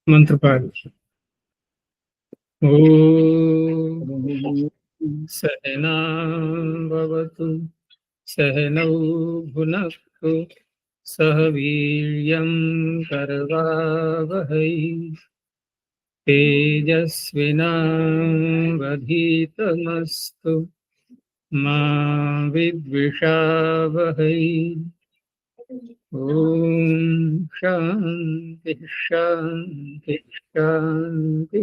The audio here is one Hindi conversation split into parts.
मंत्र पाठ। ओम सहना भवतु सहनौ भुनक्तु सह वीर्यं करवावहै तेजस्विनावधीतमस्तु मा विद्विषावहै। ओम शांति शांति शांति।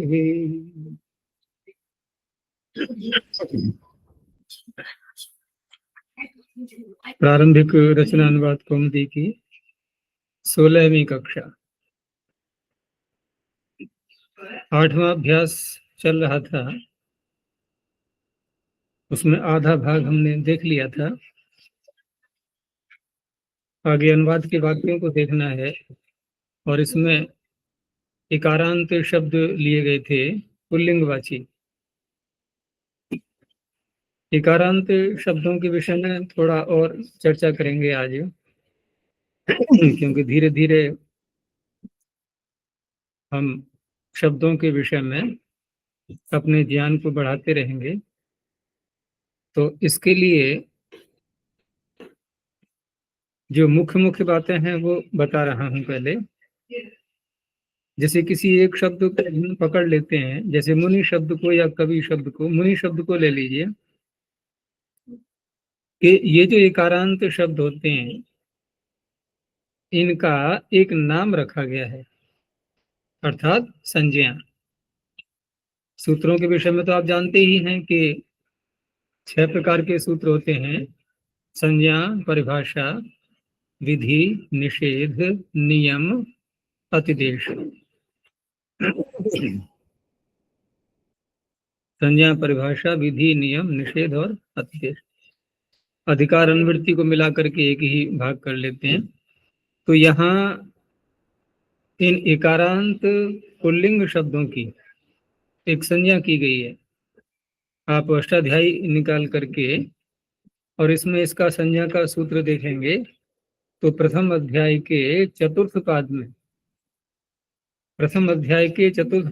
प्रारंभिक रचना अनुवाद कौमुदी की 16वीं कक्षा 8वां अभ्यास चल रहा था। उसमें आधा भाग हमने देख लिया था। आगे अनुवाद के वाक्यों को देखना है और इसमें इकारांत शब्द लिए गए थे पुल्लिंगवाची। इकारांत शब्दों के विषय में थोड़ा और चर्चा करेंगे आज, क्योंकि धीरे धीरे हम शब्दों के विषय में अपने ज्ञान को बढ़ाते रहेंगे। तो इसके लिए जो मुख्य मुख्य बातें हैं वो बता रहा हूं। पहले जैसे किसी एक शब्द को हम पकड़ लेते हैं, जैसे मुनि शब्द को या कवि शब्द को, मुनि शब्द को ले लीजिए कि ये जो इकारांत शब्द होते हैं इनका एक नाम रखा गया है, अर्थात संज्ञा। सूत्रों के विषय में तो आप जानते ही हैं कि 6 प्रकार के सूत्र होते हैं: संज्ञा, परिभाषा, विधि, निषेध, नियम, अतिदेश। संज्ञा, परिभाषा, विधि, नियम, निषेध और अतिदेश। अधिकार अनुवृत्ति को मिलाकर के एक ही भाग कर लेते हैं। तो यहाँ इन इकारांत पुल्लिंग शब्दों की एक संज्ञा की गई है। आप अष्टाध्यायी निकाल करके और इसमें इसका संज्ञा का सूत्र देखेंगे तो प्रथम अध्याय के चतुर्थ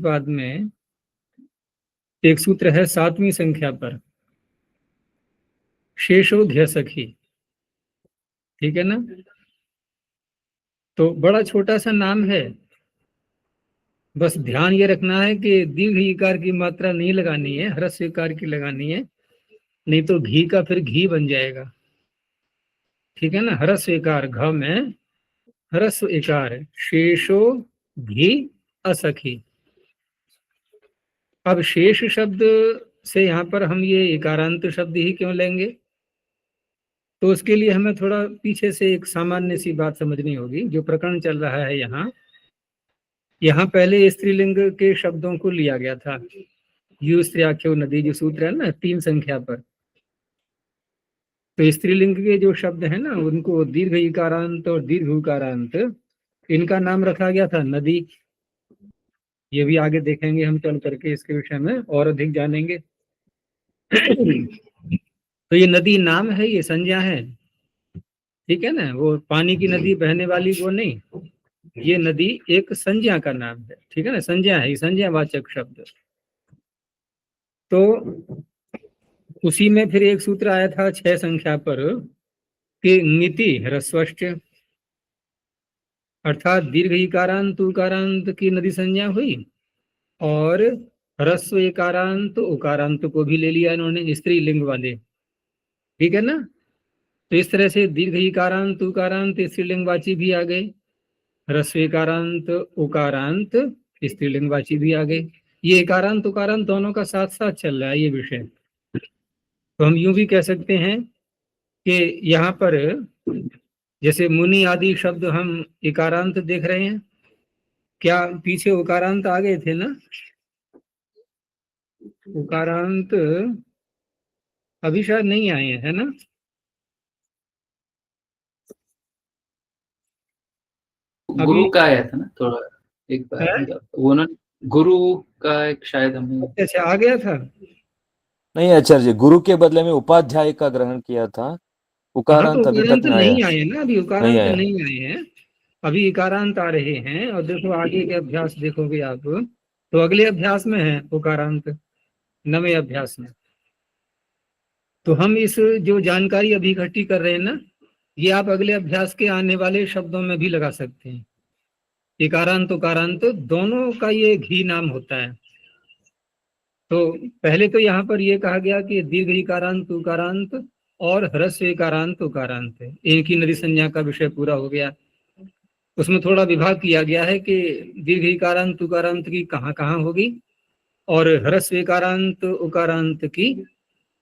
पाद में एक सूत्र है 7वीं संख्या पर, शेषोध्य सखी। ठीक है ना? तो बड़ा छोटा सा नाम है, बस ध्यान ये रखना है कि दीर्घ ईकार की मात्रा नहीं लगानी है, ह्रस्व ईकार की लगानी है, नहीं तो घी का फिर घी बन जाएगा। ठीक है ना? ह्रस्व ईकार, घ में ह्रस्व ईकार, शेषो घी असखी। अब शेष शब्द से यहाँ पर हम ये इकारांत शब्द ही क्यों लेंगे? तो उसके लिए हमें थोड़ा पीछे से एक सामान्य सी बात समझनी होगी। जो प्रकरण चल रहा है यहाँ पहले स्त्रीलिंग के शब्दों को लिया गया था। यू स्त्रियाख्यो नदी जो सूत्र है ना 3 संख्या पर, तो स्त्रीलिंग के जो शब्द है ना उनको दीर्घ इकारांत और दीर्घ उकारांत इनका नाम रखा गया था नदी। ये भी आगे देखेंगे हम चल करके, इसके विषय में और अधिक जानेंगे। तो ये नदी नाम है, ये संज्ञा है। ठीक है ना? वो पानी की नदी बहने वाली वो नहीं, ये नदी एक संज्ञा का नाम है। ठीक है ना? संज्ञा है, संज्ञावाचक शब्द। तो उसी में फिर एक सूत्र आया था 6 संख्या पर कि नीति ह्रस्वश्च, अर्थात दीर्घ इकारांत उकारांत की नदी संज्ञा हुई और ह्रस्व इकारांत उकारांत को भी ले लिया इन्होंने, स्त्रीलिंग वाले। ठीक है ना? तो इस तरह से दीर्घ इकारांत उकारांत स्त्रीलिंगवाची भी आ गए, ह्रस्व इकारांत उकारांत स्त्रीलिंगवाची भी आ गए। ये इकारांत उकारांत दोनों का साथ साथ चल रहा है ये विषय। तो हम यूं भी कह सकते हैं कि यहाँ पर जैसे मुनि आदि शब्द हम इकारांत देख रहे हैं, क्या पीछे उकारांत आ गए थे ना? उकारांत अभी शायद नहीं आए हैं, है ना? गुरु का आया था ना थोड़ा, एक बार वो ना गुरु का एक शायद हमें अच्छा आ गया था। नहीं आचार्य, गुरु के बदले में उपाध्याय का ग्रहण किया था। उकारांत तो अभी तक नहीं आए ना, अभी उकारांत नहीं आए हैं। अभी इकारांत आ रहे हैं, और देखो आगे के अभ्यास देखोगे आप तो अगले अभ्यास में है उकारांत, 9वें अभ्यास में। तो हम इस जो जानकारी अभी इकट्ठी कर रहे हैं ना, ये आप अगले अभ्यास के आने वाले शब्दों में भी लगा सकते हैं। इकारांत उकारांत दोनों का ये घी नाम होता है। तो पहले तो यहाँ पर ये कहा गया कि दीर्घ इकारांत उकारांत और ह्रस्व इकारांत उकारांत, एक ही नदी संज्ञा का विषय पूरा हो गया। उसमें थोड़ा विभाग किया गया है कि दीर्घ इकारांत उकारांत की कहाँ कहाँ होगी, और ह्रस्व इकारांत उकारांत की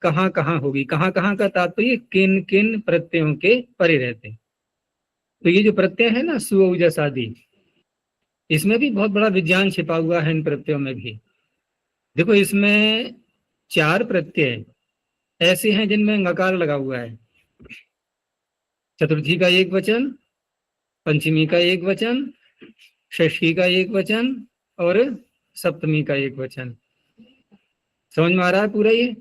कहाँ कहाँ होगी। कहाँ कहाँ का तात्पर्य किन किन प्रत्ययों के परे रहते। तो ये जो प्रत्यय है ना, सु औजस आदि, इसमें भी बहुत बड़ा विज्ञान छिपा हुआ है इन प्रत्ययों में भी। देखो इसमें 4 प्रत्यय ऐसे हैं जिनमें ngकार लगा हुआ है। चतुर्थी का एक वचन, पंचमी का एक वचन, षष्ठी का एक वचन और सप्तमी का एक वचन। समझ में आ रहा है पूरा? ये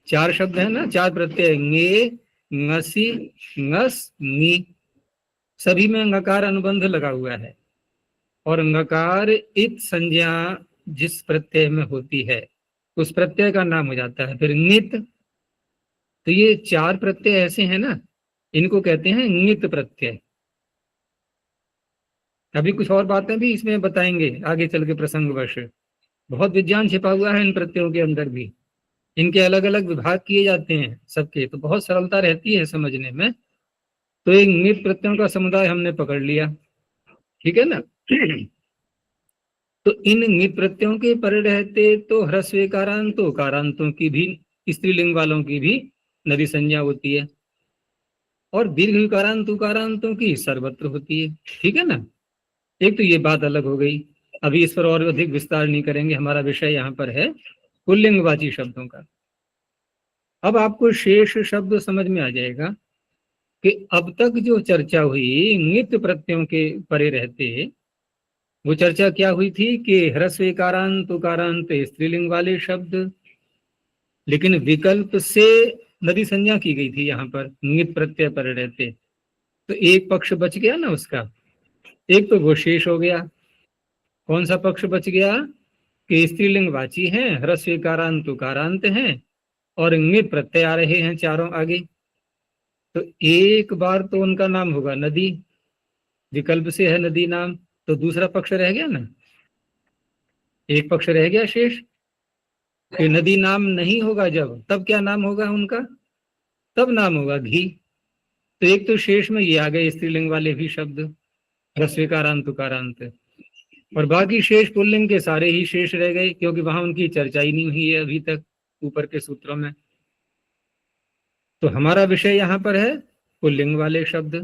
4 शब्द है ना, 4 प्रत्यय, ङे, ङसी, ङस, ङी, सभी में ngकार अनुबंध लगा हुआ है। और ngकार इत संज्ञा जिस प्रत्यय में होती है उस प्रत्यय का नाम हो जाता है फिर ङित। तो ये 4 प्रत्यय ऐसे हैं ना, इनको कहते हैं ङित प्रत्यय। अभी कुछ और बातें भी इसमें बताएंगे आगे चल के प्रसंगवश। बहुत विज्ञान छिपा हुआ है इन प्रत्ययों के अंदर भी, इनके अलग अलग विभाग किए जाते हैं सबके, तो बहुत सरलता रहती है समझने में। तो एक ङित प्रत्ययों का समुदाय हमने पकड़ लिया, ठीक है ना। तो इन ङित प्रत्ययों के परे रहते तो ह्रस्व इकारांत उकारांतों की भी, स्त्रीलिंग वालों की भी नदी संज्ञा होती है, और दीर्घ इकारांत उकारांतों की सर्वत्र होती है, ठीक है ना। एक तो ये बात अलग हो गई। अभी इस पर और अधिक विस्तार नहीं करेंगे, हमारा विषय यहाँ पर है पुल्लिंगवाची शब्दों का। अब आपको शेष शब्द समझ में आ जाएगा कि अब तक जो चर्चा हुई ङित प्रत्ययों के परे रहते, वो चर्चा क्या हुई थी कि ह्रस्व इकारांत उकारांत स्त्रीलिंग वाले शब्द, लेकिन विकल्प से नदी संज्ञा की गई थी यहाँ पर ङित प्रत्यय परे रहते। तो एक पक्ष बच गया ना उसका, एक तो वो शेष हो गया। कौन सा पक्ष बच गया कि स्त्रीलिंग वाची हैं, ह्रस्व इकारांत उकारांत हैं और ङित प्रत्यय आ रहे हैं चारों आगे। तो एक बार तो उनका नाम होगा नदी, विकल्प से है नदी नाम, तो दूसरा पक्ष रह गया ना, एक पक्ष रह गया शेष कि नदी नाम नहीं होगा जब, तब क्या नाम होगा उनका, तब नाम होगा घी। तो एक तो शेष में ये आ गए स्त्रीलिंग वाले भी शब्द ह्रस्व इकारांत उकारांत, और बाकी शेष पुल्लिंग के सारे ही शेष रह गए, क्योंकि वहां उनकी चर्चा ही नहीं हुई है अभी तक ऊपर के सूत्रों में। तो हमारा विषय यहाँ पर है पुल्लिंग वाले शब्द।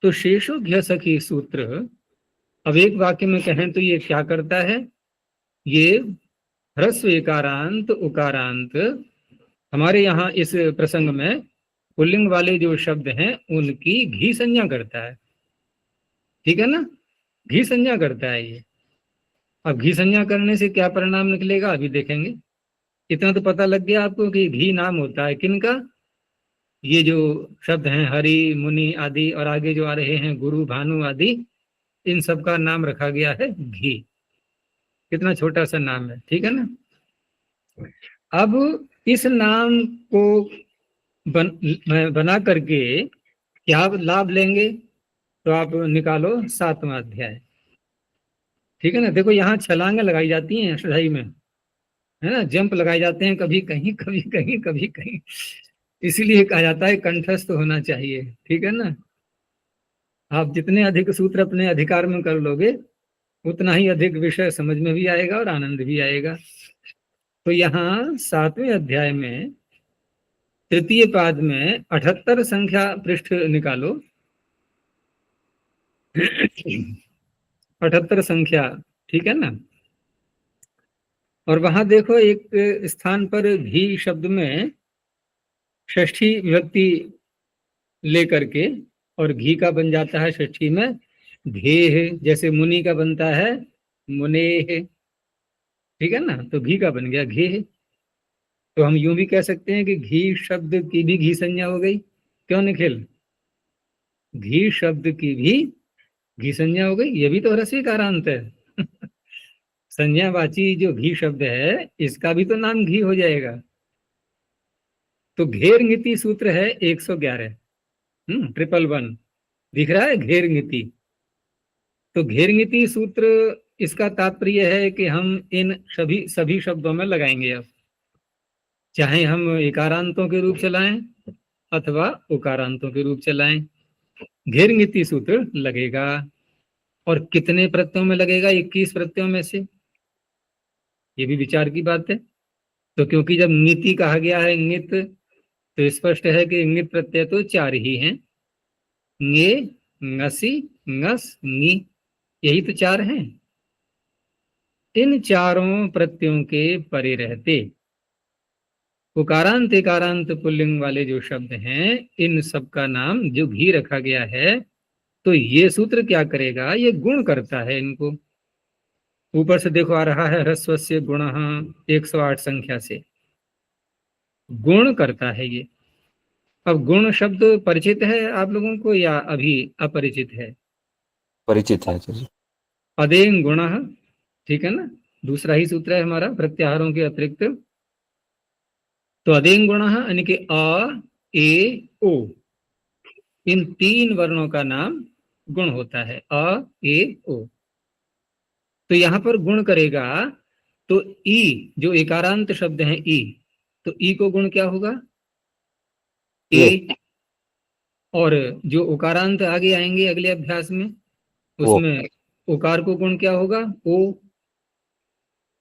तो शेषो घ्य सखी सूत्र अब एक वाक्य में कहें तो ये क्या करता है, ये ह्रस्व इकारांत उकारांत हमारे यहाँ इस प्रसंग में पुल्लिंग वाले जो शब्द हैं उनकी घी संज्ञा करता है, ठीक है ना, घी संज्ञा करता है ये। अब घी संज्ञा करने से क्या परिणाम निकलेगा अभी देखेंगे। इतना तो पता लग गया आपको कि घी नाम होता है किनका, ये जो शब्द हैं हरि मुनि आदि, और आगे जो आ रहे हैं गुरु भानु आदि, इन सब का नाम रखा गया है घी। कितना छोटा सा नाम है, ठीक है ना। अब इस नाम को बना करके क्या लाभ लेंगे, तो आप निकालो 7वां अध्याय, ठीक है ना। देखो यहाँ छलांगे लगाई जाती हैं अष्टधाई में, है ना, जंप लगाए जाते हैं, कभी कहीं कभी कहीं कभी कहीं, इसीलिए कहा जाता है कंठस्थ होना चाहिए, ठीक है ना। आप जितने अधिक सूत्र अपने अधिकार में कर लोगे उतना ही अधिक विषय समझ में भी आएगा और आनंद भी आएगा। तो यहाँ 7वें अध्याय में तृतीय पाद में 78 संख्या पृष्ठ निकालो, 78 संख्या, ठीक है ना। और वहां देखो एक स्थान पर घी शब्द में षष्ठी विभक्ति लेकर के, और घी का बन जाता है षष्ठी में घेह, जैसे मुनि का बनता है मुनेह, ठीक है ना, तो घी का बन गया घेह। तो हम यूं भी कह सकते हैं कि घी शब्द की भी घी संज्ञा हो गई, क्यों निखिल, घी शब्द की भी घी संज्ञा हो गई, ये भी तो ह्रस्व कारांत है। संज्ञावाची जो घी शब्द है इसका भी तो नाम घी हो जाएगा। तो घेर नीति सूत्र है 111, 111 दिख रहा है घेर नीति। तो घेर नीति सूत्र इसका तात्पर्य है कि हम इन सभी शब्दों में लगाएंगे। अब चाहे हम इकारांतों के रूप चलाएं अथवा उकारांतों के रूप चलाएं, घेर नीति सूत्र लगेगा। और कितने प्रत्ययों में लगेगा? 21 प्रत्ययों में से। ये भी विचार की बात है। तो क्योंकि जब नीति कहा गया है ङित, तो स्पष्ट है कि ङित प्रत्यय तो 4 ही हैं, ङे, ङसी, ङस, ङी, यही तो 4 हैं। इन चारों प्रत्ययों के परे रहते उकारांत इकारांत पुल्लिंग वाले जो शब्द हैं, इन सब का नाम जो घी रखा गया है, तो ये सूत्र क्या करेगा? ये गुण करता है इनको। ऊपर से देखो आ रहा है ह्रस्वस्य गुणः 108 संख्या से गुण करता है ये। अब गुण शब्द परिचित है आप लोगों को या अभी अपरिचित है? परिचित है आचार्य जी। अदेंग गुणः, ठीक है ना, दूसरा ही सूत्र है हमारा प्रत्याहारों के अतिरिक्त। तो अदेंग गुणः यानी कि अ, ए, ओ, इन 3 वर्णों का नाम गुण होता है, अ, ए, ओ। तो यहां पर गुण करेगा तो ई जो एकारांत शब्द है ई, तो ई को गुण क्या होगा? ए। और जो उकारांत आगे आएंगे अगले अभ्यास में, उसमें उकार को गुण क्या होगा? ओ।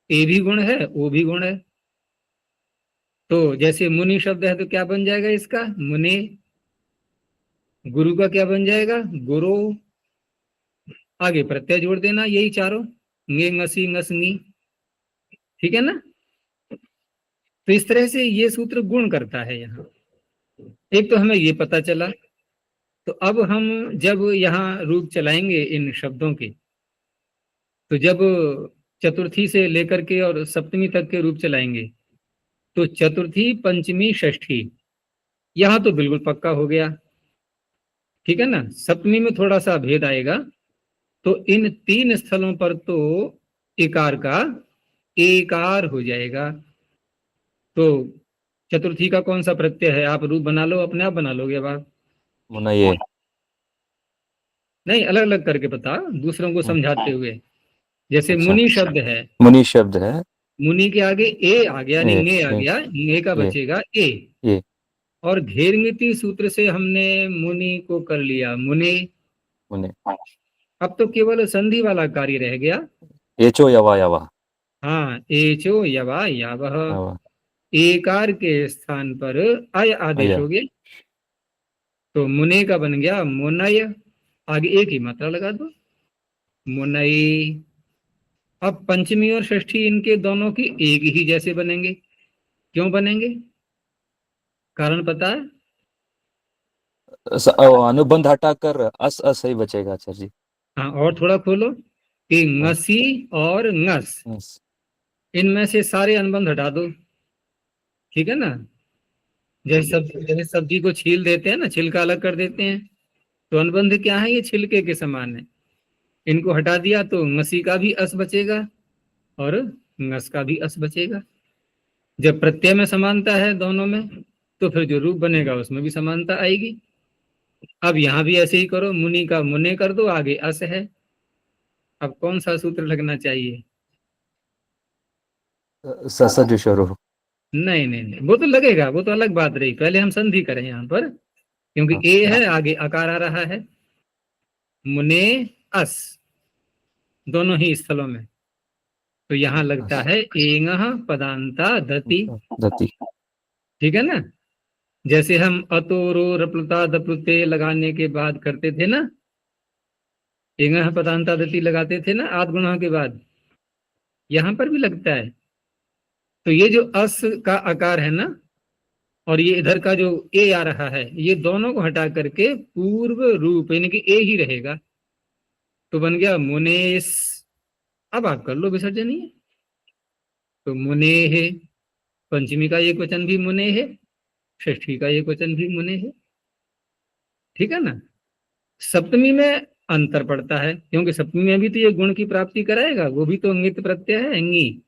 ए भी गुण है, ओ भी गुण है। तो जैसे मुनि शब्द है तो क्या बन जाएगा इसका? मुने। गुरु का क्या बन जाएगा? गुरु। आगे प्रत्यय जोड़ देना, यही चारों, ङे, ङसी, ङस, ङी, ठीक है ना। तो इस तरह से ये सूत्र गुण करता है यहाँ। एक तो हमें ये पता चला। तो अब हम जब यहाँ रूप चलाएंगे इन शब्दों के, तो जब चतुर्थी से लेकर के और सप्तमी तक के रूप चलाएंगे, तो चतुर्थी, पंचमी, षष्ठी, यहां तो बिल्कुल पक्का हो गया, ठीक है ना। सप्तमी में थोड़ा सा भेद आएगा। तो इन 3 स्थलों पर तो इकार का एकार हो जाएगा। तो चतुर्थी का कौन सा प्रत्यय है? आप रूप बना लो, अपने आप बना लोगे अब आप। मुनये। नहीं, अलग अलग करके बता, दूसरों को समझाते हुए। जैसे अच्छा। मुनि शब्द है, मुनि शब्द है, मुनि के आगे ए आ गया, यानी ङे आ ए, गया, ङे का ए, बचेगा ए। ये और घेरमिति सूत्र से हमने मुनि को कर लिया मुने। मुने। अब तो केवल संधि वाला कार्य रह गया। एचो यवा यवा। हाँ, एचो यवा यावह, यवा। एकार के स्थान पर अय आदेश अय। हो गया। तो मुने का बन गया मुनय, आगे एक ही मात्रा लगा दो, मुनई। अब पंचमी और षष्ठी इनके दोनों की एक ही जैसे बनेंगे। क्यों बनेंगे? कारण पता है? अनुबंध हटाकर अस अस ही बचेगा आचार्य जी। हाँ, और थोड़ा खोलो कि ङसी और ङस, यस। इनमें से सारे अनुबंध हटा दो, ठीक है ना। जैसे सब्जी को छील देते हैं ना, छिलका अलग कर देते हैं, तो अनुबंध क्या है? ये छिलके के समान है। इनको हटा दिया तो ङसी का भी अस बचेगा और ङस का भी अस बचेगा। जब प्रत्यय में समानता है दोनों में, तो फिर जो रूप बनेगा उसमें भी समानता आएगी। अब यहां भी ऐसे ही करो, मुनि का मुने कर दो, आगे अस है। अब कौन सा सूत्र लगना चाहिए? ससज शुरू। नहीं नहीं नहीं, वो तो लगेगा, वो तो अलग बात रही। पहले हम संधि करें यहाँ पर, क्योंकि ए है, आगे आकार आ रहा है। मुने अस, दोनों ही स्थलों में। तो यहाँ लगता है एंगः पदांता दति, दति। ठीक है ना। जैसे हम अतोरो रप्लुता दप्लुते लगाने के बाद करते थे ना, एंगः पदांता दति लगाते थे ना आद गुणों के बाद, यहां पर भी लगता है। तो ये जो अस का आकार है ना, और ये इधर का जो ए आ रहा है, ये दोनों को हटा करके पूर्व रूप यानी कि ए ही रहेगा। तो बन गया मुनेस। अब आप कर लो विसर्जन ही। तो मुने है, पंचमी का एक वचन भी मुने है, षष्ठी का एक वचन भी मुने है, ठीक है ना। सप्तमी में अंतर पड़ता है, क्योंकि सप्तमी में भी तो ये गुण की प्राप्ति कराएगा, वो भी तो अंगित प्रत्यय है, अंगी।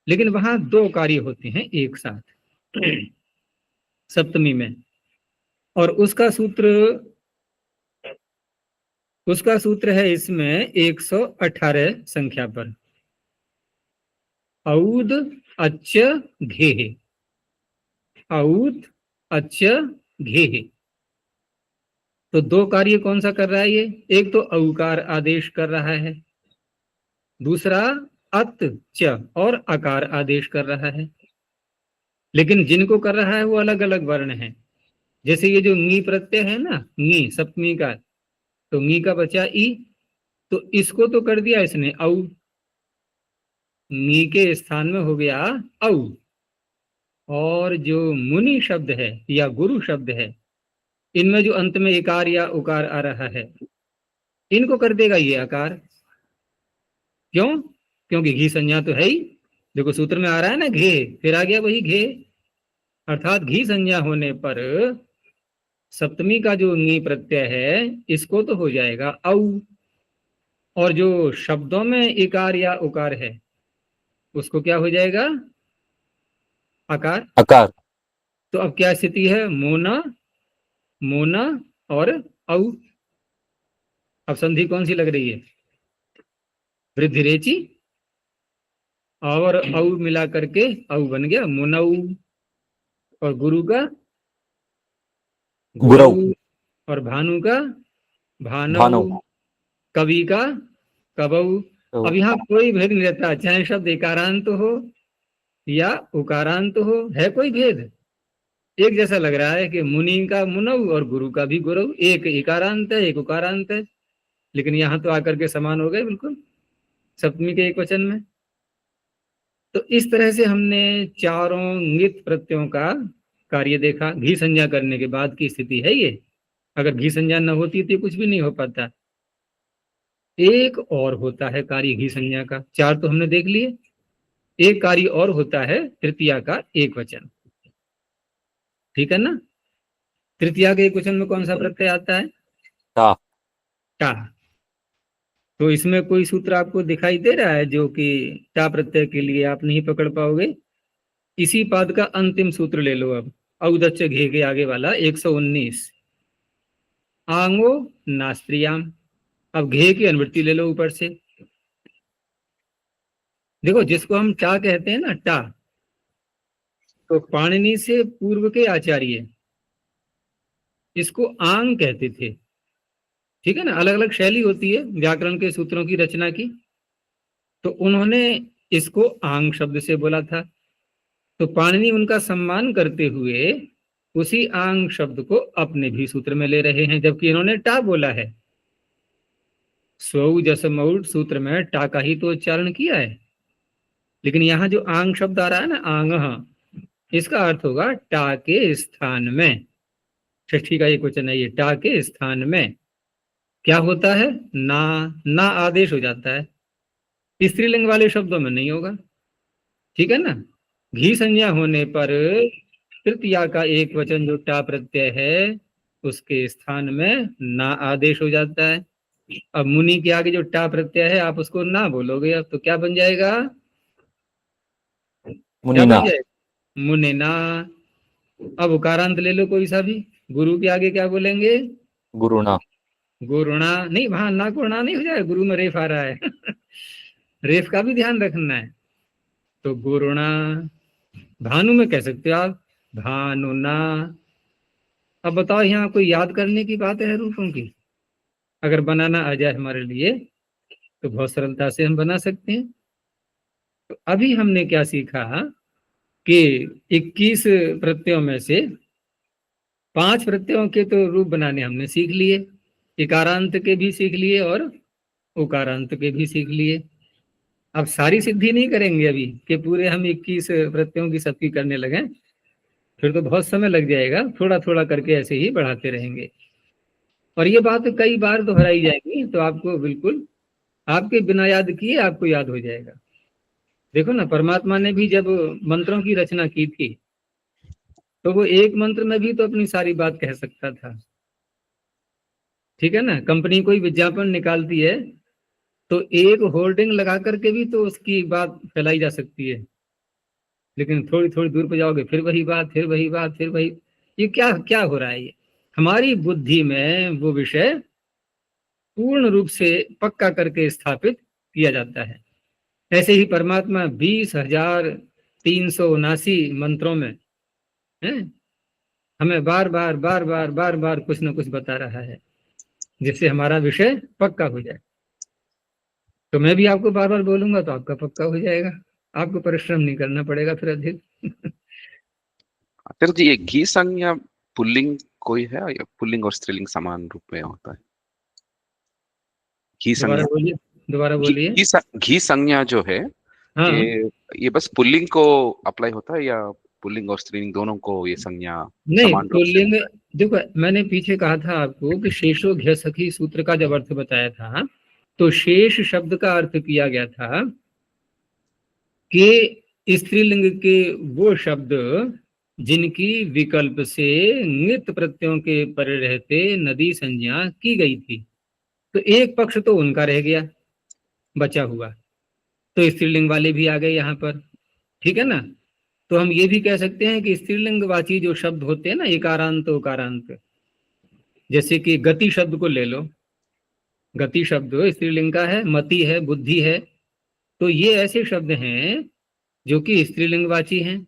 लेकिन वहां दो कार्य होते हैं एक साथ सप्तमी में, और उसका सूत्र है इसमें 118 संख्या पर, औद अच्छ घेह, औद अच्छ घेह। तो दो कार्य कौन सा कर रहा है ये? एक तो औकार आदेश कर रहा है, दूसरा अत च और आकार आदेश कर रहा है। लेकिन जिनको कर रहा है वो अलग अलग वर्ण है। जैसे ये जो नी प्रत्यय है ना, नी सप्तमी का, तो नी का बचा ई, तो इसको तो कर दिया इसने औ, नी के स्थान में हो गया औ। और जो मुनि शब्द है या गुरु शब्द है, इनमें जो अंत में इकार या उकार आ रहा है, इनको कर देगा ये आकार। क्यों? क्योंकि घी संज्ञा तो है ही। देखो सूत्र में आ रहा है ना घे, फिर आ गया वही घे, अर्थात घी संज्ञा होने पर सप्तमी का जो नी प्रत्यय है इसको तो हो जाएगा औ, और जो शब्दों में इकार या उकार है उसको क्या हो जाएगा? आकार। आकार। तो अब क्या स्थिति है? मोना, मोना और औ। अब संधि कौन सी लग रही है? वृद्धि रेची और औ मिला करके औ बन गया मोनऊ। और गुरु का गुरौ, गुरु, और भानु का भानऊ, भानौ। कवि का कबऊ। तो अब यहाँ कोई भेद नहीं रहता, चाहे शब्द एकारांत हो या उकारांत हो, है कोई भेद? एक जैसा लग रहा है कि मुनि का मुनऊ और गुरु का भी गुरु, एक एकारांत है एक उकारांत है, लेकिन यहाँ तो आकर के समान हो गए बिल्कुल सप्तमी के एक वचन में। तो इस तरह से हमने चारों ङित प्रत्ययों का कार्य देखा। घी संज्ञा करने के बाद की स्थिति है ये। अगर घी संज्ञा न होती तो कुछ भी नहीं हो पाता। एक और होता है कार्य घी संज्ञा का, चार तो हमने देख लिए, एक कार्य और होता है तृतीया का एक वचन। ठीक है ना? तृतीया के एक वचन में कौन सा प्रत्यय आता है? टा। टा। तो इसमें कोई सूत्र आपको दिखाई दे रहा है जो कि टा प्रत्यय के लिए आप नहीं पकड़ पाओगे? इसी पाद का अंतिम सूत्र ले लो अब, औदच्च घे के आगे वाला 119, आंगो नास्त्रियाम। अब घे की अनुवृत्ति ले लो ऊपर से। देखो जिसको हम टा कहते हैं ना, टा, तो पाणिनि से पूर्व के आचार्य इसको आंग कहते थे। ठीक है ना? अलग अलग शैली होती है व्याकरण के सूत्रों की रचना की, तो उन्होंने इसको आंग शब्द से बोला था। तो पाणिनि उनका सम्मान करते हुए उसी आंग शब्द को अपने भी सूत्र में ले रहे हैं, जबकि इन्होंने टा बोला है। स्वऊ जसमौट सूत्र में टा का ही तो उच्चारण किया है, लेकिन यहाँ जो आंग शब्द आ रहा है ना, आंग, इसका अर्थ होगा टा के स्थान में। षष्ठी का एक वचन है ये, टा के स्थान में। क्या होता है? ना आदेश हो जाता है, स्त्रीलिंग वाले शब्दों में नहीं होगा। ठीक है ना? घी संज्ञा होने पर तृतीया का एक वचन जो टा प्रत्यय है उसके स्थान में ना आदेश हो जाता है। अब मुनि के आगे जो टा प्रत्यय है आप उसको ना बोलोगे, अब तो क्या बन जाएगा? क्या मुनिना। बन जाएगा? मुनिना। अब उकारांत ले लो कोई सा भी, गुरु के आगे क्या बोलेंगे? गुरुणा। गुरुणा। नहीं, वहां ना को ना नहीं हो जाएगा, गुरु में रेफ आ रहा है रेफ का भी ध्यान रखना है। तो गुरुणा। भानु में कह सकते हो आप भानुना। अब बताओ यहाँ कोई याद करने की बात है रूपों की? अगर बनाना आ जाए हमारे लिए तो बहुत सरलता से हम बना सकते हैं। तो अभी हमने क्या सीखा कि 21 प्रत्ययों में से 5 प्रत्ययों के तो रूप बनाने हमने सीख लिए, इकारांत के भी सीख लिए और उकारांत के भी सीख लिए। अब सारी सिद्धि नहीं करेंगे अभी कि पूरे हम 21 प्रत्ययों की सबकी करने लगे, फिर तो बहुत समय लग जाएगा। थोड़ा थोड़ा करके ऐसे ही बढ़ाते रहेंगे, और ये बात कई बार दोहराई जाएगी, तो आपको बिल्कुल आपके बिना याद किए आपको याद हो जाएगा। देखो ना, परमात्मा ने भी जब मंत्रों की रचना की थी तो वो एक मंत्र में भी तो अपनी सारी बात कह सकता था। ठीक है ना। कंपनी कोई विज्ञापन निकालती है तो एक होर्डिंग लगा करके भी तो उसकी बात फैलाई जा सकती है, लेकिन थोड़ी थोड़ी दूर पे जाओगे फिर वही बात, फिर वही बात, फिर वही। ये क्या क्या हो रहा है? ये हमारी बुद्धि में वो विषय पूर्ण रूप से पक्का करके स्थापित किया जाता है। ऐसे ही परमात्मा 20,379 मंत्रों में है हमें बार बार बार बार बार बार कुछ न कुछ बता रहा है, जिससे हमारा विषय पक्का हो जाए। तो मैं भी आपको बार बार बोलूंगा तो आपका पक्का हो जाएगा, आपको परिश्रम नहीं करना पड़ेगा फिर अधिक। आचार्य जी, ये घी संज्ञा पुल्लिंग कोई है या पुल्लिंग और स्त्रीलिंग समान रूप में होता है? घी दोबारा संज्ञा, बोलिए, दोबारा बोलिए। घी संज्ञा जो है, हाँ ये बस पुल्लिंग को अप्लाई होता है या पुल्लिंग और स्त्रीलिंग दोनों को ये संज्ञा नहीं, समान रूप से? पुल्लिंग देखो, मैंने पीछे कहा था आपको कि शेषो घ्य सखी सूत्र का जब अर्थ बताया था, तो शेष शब्द का अर्थ किया गया था कि स्त्रीलिंग के वो शब्द जिनकी विकल्प से नित प्रत्ययों के परे रहते नदी संज्ञा की गई थी। तो एक पक्ष तो उनका रह गया बचा हुआ, तो स्त्रीलिंग वाले भी आ गए यहाँ पर, ठीक है ना। तो हम ये भी कह सकते हैं कि स्त्रीलिंगवाची जो शब्द होते हैं ना, एकारांत उकारांत, जैसे कि गति शब्द को ले लो, गति शब्द स्त्रीलिंग का है, मति है, बुद्धि है, तो ये ऐसे शब्द हैं जो कि स्त्रीलिंगवाची हैं।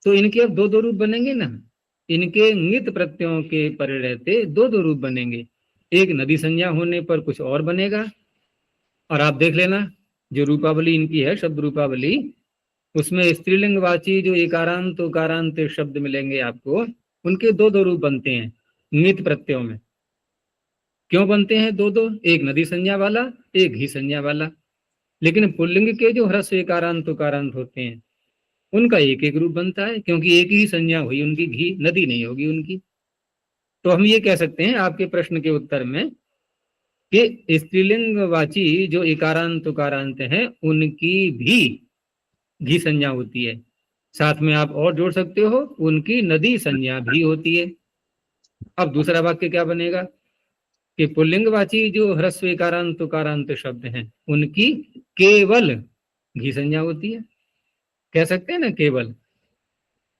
तो इनके अब दो दो रूप बनेंगे ना, इनके नित प्रत्ययों के परे रहते दो दो रूप बनेंगे। एक नदी संज्ञा होने पर कुछ और बनेगा, और आप देख लेना जो रूपावली इनकी है, शब्द रूपावली, उसमें स्त्रीलिंगवाची जो एकारांत उकारांत शब्द मिलेंगे आपको, उनके दो दो रूप बनते हैं नित प्रत्ययों में। क्यों बनते हैं दो दो? एक नदी संज्ञा वाला, एक घी संज्ञा वाला। लेकिन पुल्लिंग के जो ह्रस्व एकारांत उकारांत होते हैं उनका एक एक रूप बनता है, क्योंकि एक ही संज्ञा हुई उनकी, घी, नदी नहीं होगी उनकी। तो हम ये कह सकते हैं आपके प्रश्न के उत्तर में कि स्त्रीलिंगवाची जो एकारांत उकारांत हैं उनकी भी घी संज्ञा होती है। साथ में आप और जोड़ सकते हो, उनकी नदी संज्ञा भी होती है। अब दूसरा वाक्य क्या बनेगा कि पुल्लिंगवाची जो ह्रस्व एकारांत उकारांत शब्द हैं उनकी केवल घी संज्ञा होती है, कह सकते हैं ना, केवल।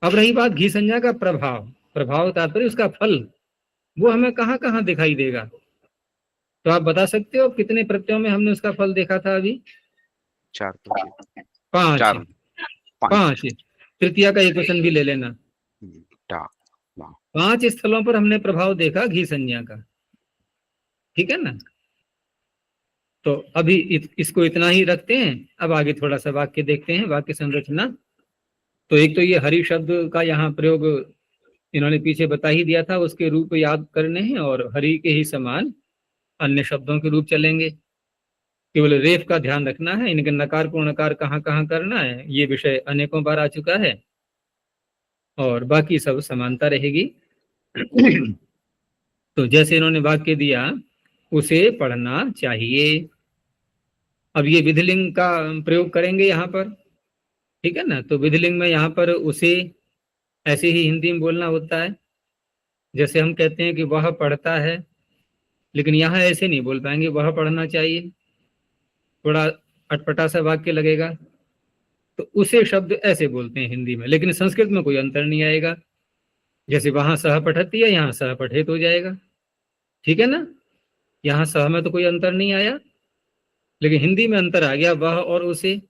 अब रही बात घी संज्ञा का प्रभाव, प्रभाव तात्पर्य उसका फल, वो हमें कहाँ कहाँ दिखाई देगा? तो आप बता सकते हो कितने प्रत्ययों में हमने उसका फल देखा था अभी? 4 तो पांच। 5 तृतीया का एक वचन भी ले लेना। 5 स्थलों पर हमने प्रभाव देखा घी संज्ञा का, ठीक है ना। तो अभी इसको इतना ही रखते हैं, अब आगे थोड़ा सा वाक्य देखते हैं, वाक्य संरचना। तो एक तो ये हरि शब्द का यहाँ प्रयोग इन्होंने पीछे बता ही दिया था, उसके रूप याद करने हैं, और हरि के ही समान अन्य शब्दों के रूप चलेंगे। केवल रेफ का ध्यान रखना है, इनके नकार पूर्णकार कहाँ कहाँ करना है, ये विषय अनेकों बार आ चुका है, और बाकी सब समानता रहेगी। तो जैसे इन्होंने वाक्य दिया, उसे पढ़ना चाहिए। अब ये विधिलिंग का प्रयोग करेंगे यहाँ पर, ठीक है ना। तो विधिलिंग में यहाँ पर उसे ऐसे ही हिंदी में बोलना होता है, जैसे हम कहते हैं कि वह पढ़ता है, लेकिन यहाँ ऐसे नहीं बोल पाएंगे, वह पढ़ना चाहिए, थोड़ा अटपटा सा वाक्य लगेगा। तो उसे शब्द ऐसे बोलते हैं हिंदी में, लेकिन संस्कृत में कोई अंतर नहीं आएगा। जैसे वहां सह पठती है, यहाँ सह पठित हो जाएगा, ठीक है ना। यहाँ सह में तो कोई अंतर नहीं आया, लेकिन हिंदी में अंतर आ गया, वह और उसे।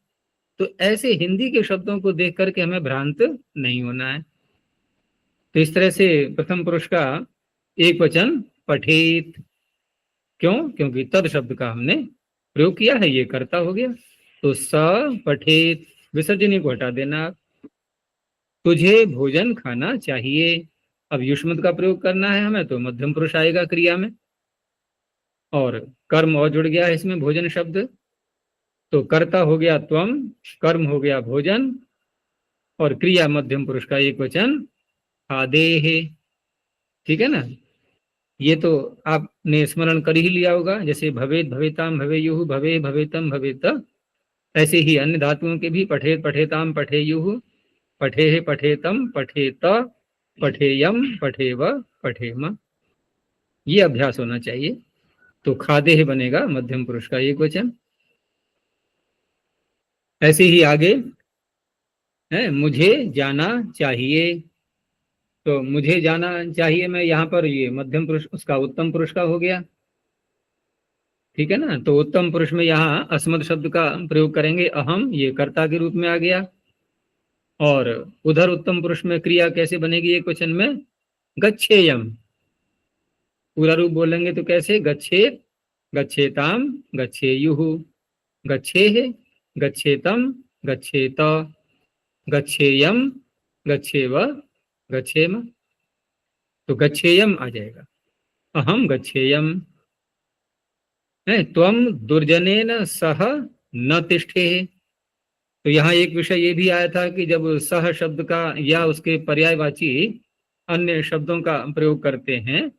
तो ऐसे हिंदी के शब्दों को देख करके हमें भ्रांत नहीं होना है। तो इस तरह से प्रथम पुरुष का एक वचन पठेत, क्यों? क्योंकि तद शब्द का हमने प्रयोग किया है, ये कर्ता हो गया। तो स पठेत, विसर्जनी को हटा देना। तुझे भोजन खाना चाहिए, अब युष्मत का प्रयोग करना है हमें, तो मध्यम पुरुष आएगा क्रिया में, और कर्म और जुड़ गया है इसमें, भोजन शब्द। तो कर्ता हो गया त्वम, कर्म हो गया भोजन, और क्रिया मध्यम पुरुष का एक वचन आदेह, ठीक है ना। ये तो आपने स्मरण कर ही लिया होगा, जैसे भवेत भवेताम भवेयुः, भवे भवेतम भवेत, ऐसे ही अन्य धातुओं के भी पठेत पठेताम पठेयुः, पठेः पठेतम पठेत, पठेयम पठेव पठेम। ये अभ्यास होना चाहिए। तो खादेह बनेगा मध्यम पुरुष का एक वचन। ऐसे ही आगे है मुझे जाना चाहिए, तो मुझे जाना चाहिए में यहाँ पर ये मध्यम पुरुष उसका उत्तम पुरुष का हो गया, ठीक है ना। तो उत्तम पुरुष में यहाँ अस्मद शब्द का प्रयोग करेंगे, अहम ये कर्ता के रूप में आ गया। और उधर उत्तम पुरुष में क्रिया कैसे बनेगी एक वचन में, गच्छेयम। पूरा रूप बोलेंगे तो कैसे, गच्छेत, गच्छेताम, गच्छेयुः, गच्छेः, गच्छेतम, गच्छेत, गच्छेयम, गच्छेव, गच्छेम। तो गच्छेयम आ जाएगा, अहम गच्छेयम है। त्वम दुर्जनेन सह न तिष्ठे। तो यहाँ एक विषय ये भी आया था कि जब सह शब्द का या उसके पर्यायवाची अन्य शब्दों का प्रयोग करते हैं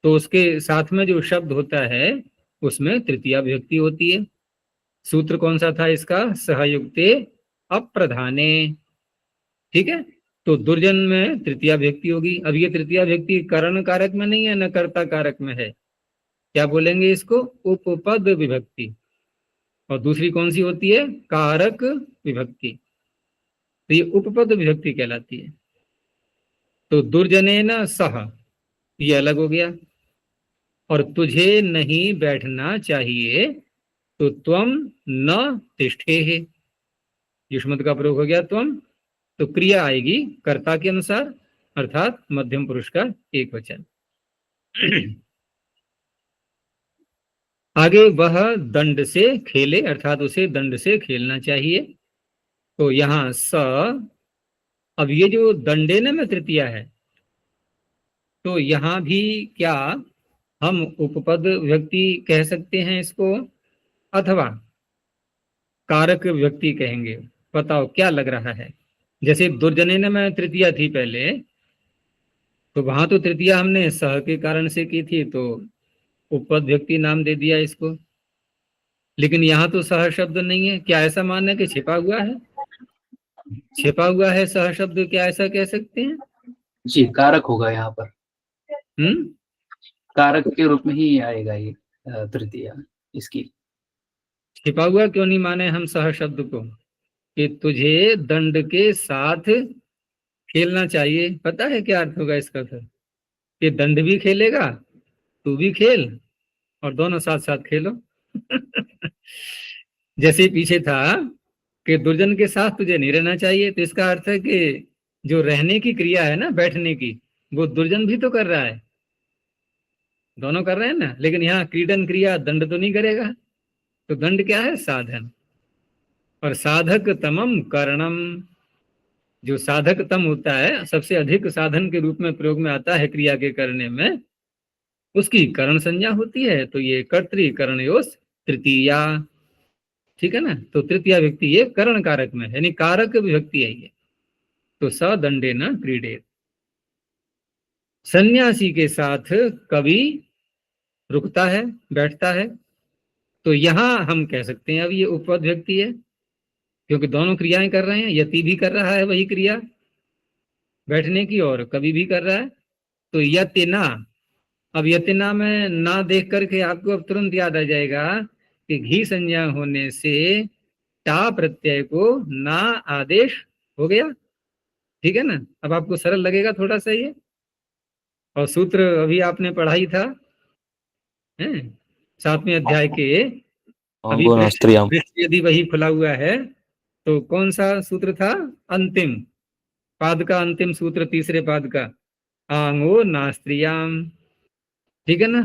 तो उसके साथ में जो शब्द होता है उसमें तृतीया विभक्ति होती है। सूत्र कौन सा था इसका, सहयुक्ते अप्रधाने, ठीक है। तो दुर्जन में तृतीया विभक्ति होगी। अब ये तृतीया विभक्ति करण कारक में नहीं है, न कर्ता कारक में है। क्या बोलेंगे इसको, उपपद विभक्ति। और दूसरी कौन सी होती है, कारक विभक्ति। तो ये उपपद विभक्ति कहलाती है। तो दुर्जनेन सह ये अलग हो गया। और तुझे नहीं बैठना चाहिए, तो त्वम न तिष्ठे है, युष्मत का प्रयोग हो गया त्वम। तो क्रिया आएगी कर्ता के अनुसार, अर्थात मध्यम पुरुष का एक वचन। आगे वह दंड से खेले, अर्थात उसे दंड से खेलना चाहिए। तो यहाँ स, अब ये जो दंडेन में तृतीया है, तो यहाँ भी क्या हम उपपद विभक्ति कह सकते हैं इसको, अथवा कारक विभक्ति कहेंगे। बताओ क्या लग रहा है। जैसे दुर्जनेन में तृतीया थी पहले, तो वहां तो तृतीया हमने सह के कारण से की थी, तो उपपद विभक्ति नाम दे दिया इसको। लेकिन यहाँ तो सह शब्द नहीं है, क्या ऐसा मानना है कि छिपा हुआ है, छिपा हुआ है सह शब्द, क्या ऐसा कह सकते हैं। जी, कारक होगा यहाँ पर, हम्म, कारक के रूप में ही आएगा ये तृतीया इसकी। छिपा हुआ क्यों नहीं माने हम सह शब्द को, कि तुझे दंड के साथ खेलना चाहिए। पता है क्या अर्थ होगा इसका, फिर कि दंड भी खेलेगा, तू भी खेल, और दोनों साथ साथ खेलो। जैसे पीछे था कि दुर्जन के साथ तुझे नहीं रहना चाहिए, तो इसका अर्थ है कि जो रहने की क्रिया है ना, बैठने की, वो दुर्जन भी तो कर रहा है, दोनों कर रहे हैं ना। लेकिन यहाँ क्रीडन क्रिया दंड तो नहीं करेगा। तो दंड क्या है, साधन। और साधक तमम करणम, जो साधक तम होता है, सबसे अधिक साधन के रूप में प्रयोग में आता है क्रिया के करने में, उसकी करण संज्ञा होती है। तो ये कर्तृकरणयोस् तृतीया, ठीक है ना। तो तृतीया विभक्ति ये करण कारक में है, यानी कारक विभक्ति है ये। तो स दंडे न क्रीडे। सन्यासी के साथ कवि रुकता है, बैठता है। तो यहां हम कह सकते हैं अब ये उपपद विभक्ति है, क्योंकि दोनों क्रियाएं कर रहे हैं। यति भी कर रहा है वही क्रिया बैठने की, और कवि भी कर रहा है। तो यतिना, अब यतिना में ना देख करके आपको अब तुरंत याद आ जाएगा कि घी संज्ञा होने से टा प्रत्यय को ना आदेश हो गया, ठीक है ना। अब आपको सरल लगेगा थोड़ा सा ये। और सूत्र अभी आपने पढ़ाई था, है 7वें अध्याय के। अभी अंगो नास्त्रियाम। पृष्ठ यदि वही खुला हुआ है तो कौन सा सूत्र था, अंतिम पाद का अंतिम सूत्र, तीसरे पाद का, आंगो नास्त्रियाम, ठीक है ना।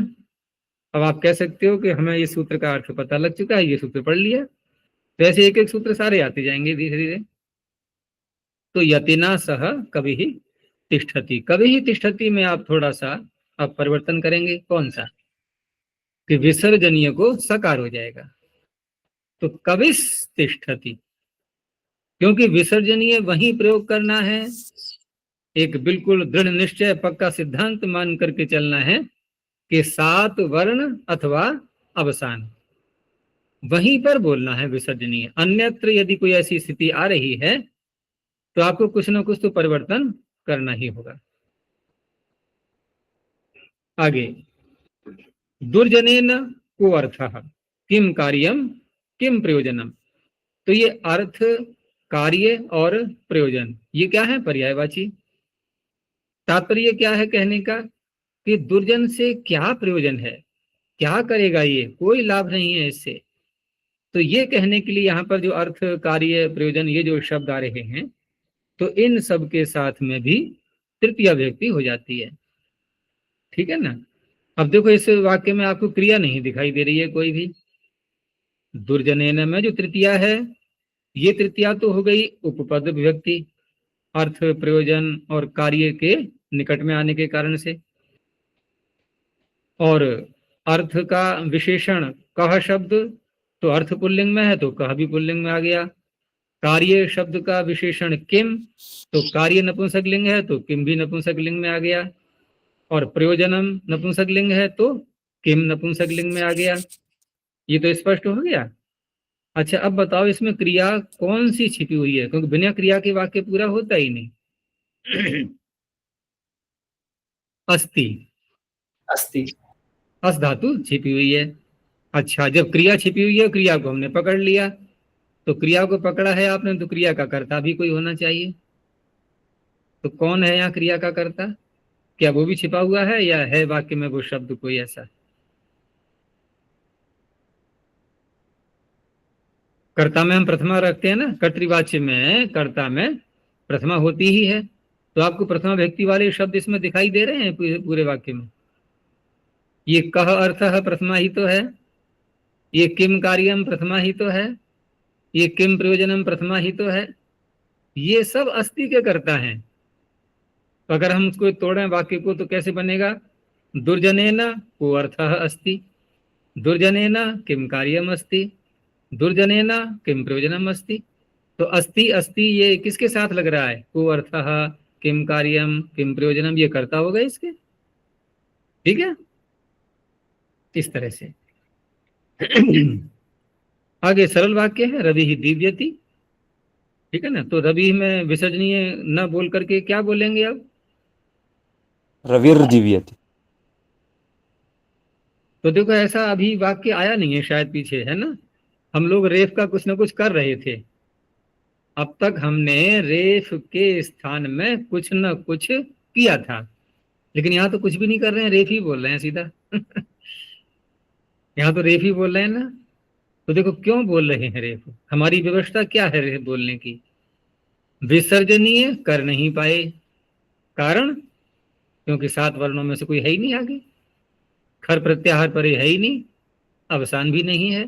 अब आप कह सकते हो कि हमें ये सूत्र का अर्थ पता लग चुका है, ये सूत्र पढ़ लिया। तो ऐसे एक एक सूत्र सारे आते जाएंगे धीरे धीरे। तो यतिना सह कभी ही तिष्ठति, कभी ही तिष्ठति में आप थोड़ा सा आप परिवर्तन करेंगे। कौन सा, कि विसर्जनीय को सकार हो जाएगा। तो कविस तिष्ठति, क्योंकि विसर्जनीय वही प्रयोग करना है। एक बिल्कुल दृढ़ निश्चय पक्का सिद्धांत मान करके चलना है कि 7 वर्ण अथवा अवसान वहीं पर बोलना है विसर्जनीय। अन्यत्र यदि कोई ऐसी स्थिति आ रही है तो आपको कुछ ना कुछ तो परिवर्तन करना ही होगा। आगे दुर्जनेन को अर्थः किम कार्यम किम प्रयोजनम। तो ये अर्थ, कार्य और प्रयोजन ये क्या है? पर्यायवाची। तात्पर्य क्या है कहने का कि दुर्जन से क्या प्रयोजन है, क्या करेगा, ये कोई लाभ नहीं है इससे। तो ये कहने के लिए यहाँ पर जो अर्थ, कार्य, प्रयोजन ये जो शब्द आ रहे हैं, तो इन सब के साथ में भी तृतीया विभक्ति हो जाती है। ठीक है ना। अब देखो इस वाक्य में आपको क्रिया नहीं दिखाई दे रही है कोई भी। दुर्जनेन में जो तृतीया है, ये तृतीया तो हो गई उपपद विभक्ति, अर्थ, प्रयोजन और कार्य के निकट में आने के कारण से। और अर्थ का विशेषण कह शब्द, तो अर्थ पुल्लिंग में है तो कह भी पुल्लिंग में आ गया। कार्य शब्द का विशेषण किम, तो कार्य नपुंसकलिंग है तो किम भी नपुंसकलिंग में आ गया। और प्रयोजनम नपुंसकलिंग है तो किम नपुंसकलिंग में आ गया। ये तो स्पष्ट हो गया। अच्छा, अब बताओ इसमें क्रिया कौन सी छिपी हुई है, क्योंकि बिना क्रिया के वाक्य पूरा होता ही नहीं। अस्ति, अस्ति। अस धातु छिपी हुई है। अच्छा, जब क्रिया छिपी हुई है, क्रिया को हमने पकड़ लिया, तो क्रिया को पकड़ा है आपने, तो क्रिया का कर्ता भी कोई होना चाहिए। तो कौन है यहाँ क्रिया का कर्ता? क्या वो भी छिपा हुआ है या है वाक्य में वो शब्द कोई ऐसा? कर्ता में हम प्रथमा रखते हैं ना, कर्तृवाच्य में कर्ता में प्रथमा होती ही है। तो आपको प्रथमा व्यक्ति वाले शब्द इसमें दिखाई दे रहे हैं पूरे वाक्य में। ये कह अर्थ प्रथमा ही तो है, ये किम कार्यम प्रथमा ही तो है, ये किम प्रयोजनम प्रथमा ही तो है। ये सब अस्ति के कर्ता हैं। तो अगर हम उसको तोड़ें वाक्य को तो कैसे बनेगा? दुर्जनेन को अर्थः अस्ति, दुर्जनेन किम कार्यम अस्ति, दुर्जनेन किम प्रयोजनम अस्ति। तो अस्ति अस्ति ये किसके साथ लग रहा है? को अर्थः, किम कार्यम, किम प्रयोजनम, ये कर्ता होगा इसके। ठीक है, इस तरह से। आगे सरल वाक्य है रवि ही दिव्यति। ठीक है ना। तो रवि में विसर्जनीय न बोल करके क्या बोलेंगे अब? रविर दिव्यति। तो देखो ऐसा अभी वाक्य आया नहीं है शायद, पीछे है ना। हम लोग रेफ का कुछ ना कुछ कर रहे थे। अब तक हमने रेफ के स्थान में कुछ न कुछ किया था, लेकिन यहाँ तो कुछ भी नहीं कर रहे हैं, रेफ ही बोल रहे हैं सीधा। यहाँ तो रेफ ही बोल रहे हैं ना। तो देखो क्यों बोल रहे हैं रेफ, हमारी व्यवस्था क्या है रेफ बोलने की? विसर्जनीय कर नहीं पाए, कारण क्योंकि 7 वर्णों में से कोई है ही नहीं आगे, खर प्रत्याहार परे है ही नहीं, अवसान भी नहीं है।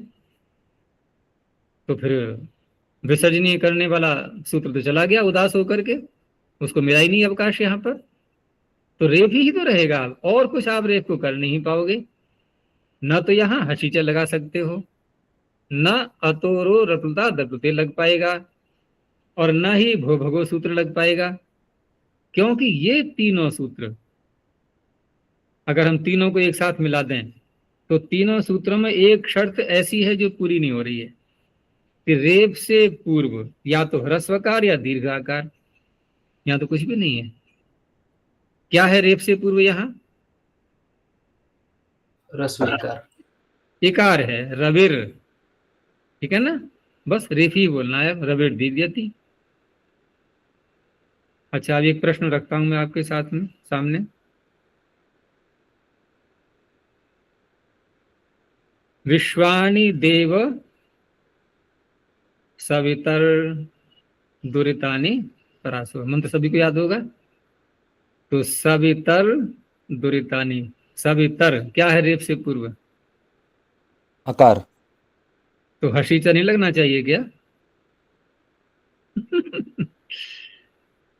तो फिर विसर्जनीय करने वाला सूत्र तो चला गया उदास होकर के, उसको मिला ही नहीं अवकाश यहाँ पर। तो रेफ ही तो रहेगा, और कुछ आप रेफ को कर नहीं पाओगे। न तो यहाँ हसीचा लगा सकते हो, न अतोरो रटुता दटुते लग पाएगा, और न ही भो भगो सूत्र लग पाएगा। क्योंकि ये तीनों सूत्र अगर हम तीनों को एक साथ मिला दें तो तीनों सूत्रों में एक शर्त ऐसी है जो पूरी नहीं हो रही है कि रेफ से पूर्व या तो ह्रस्वकार या दीर्घाकार। यहाँ तो कुछ भी नहीं है। क्या है रेफ से पूर्व? यहाँ ह्रस्व इकार। इकार है, रविर। ठीक है ना, बस रेफ ही बोलना है, रविर दिव्यति। अच्छा, अब एक प्रश्न रखता हूं मैं आपके साथ में सामने। विश्वानि देव सवितर दुरितानि परासो, मंत्र सभी को याद होगा। तो सवितर दुरितानि, सवितर क्या है रेफ से पूर्व? अकार। तो हसीचा नहीं लगना चाहिए क्या?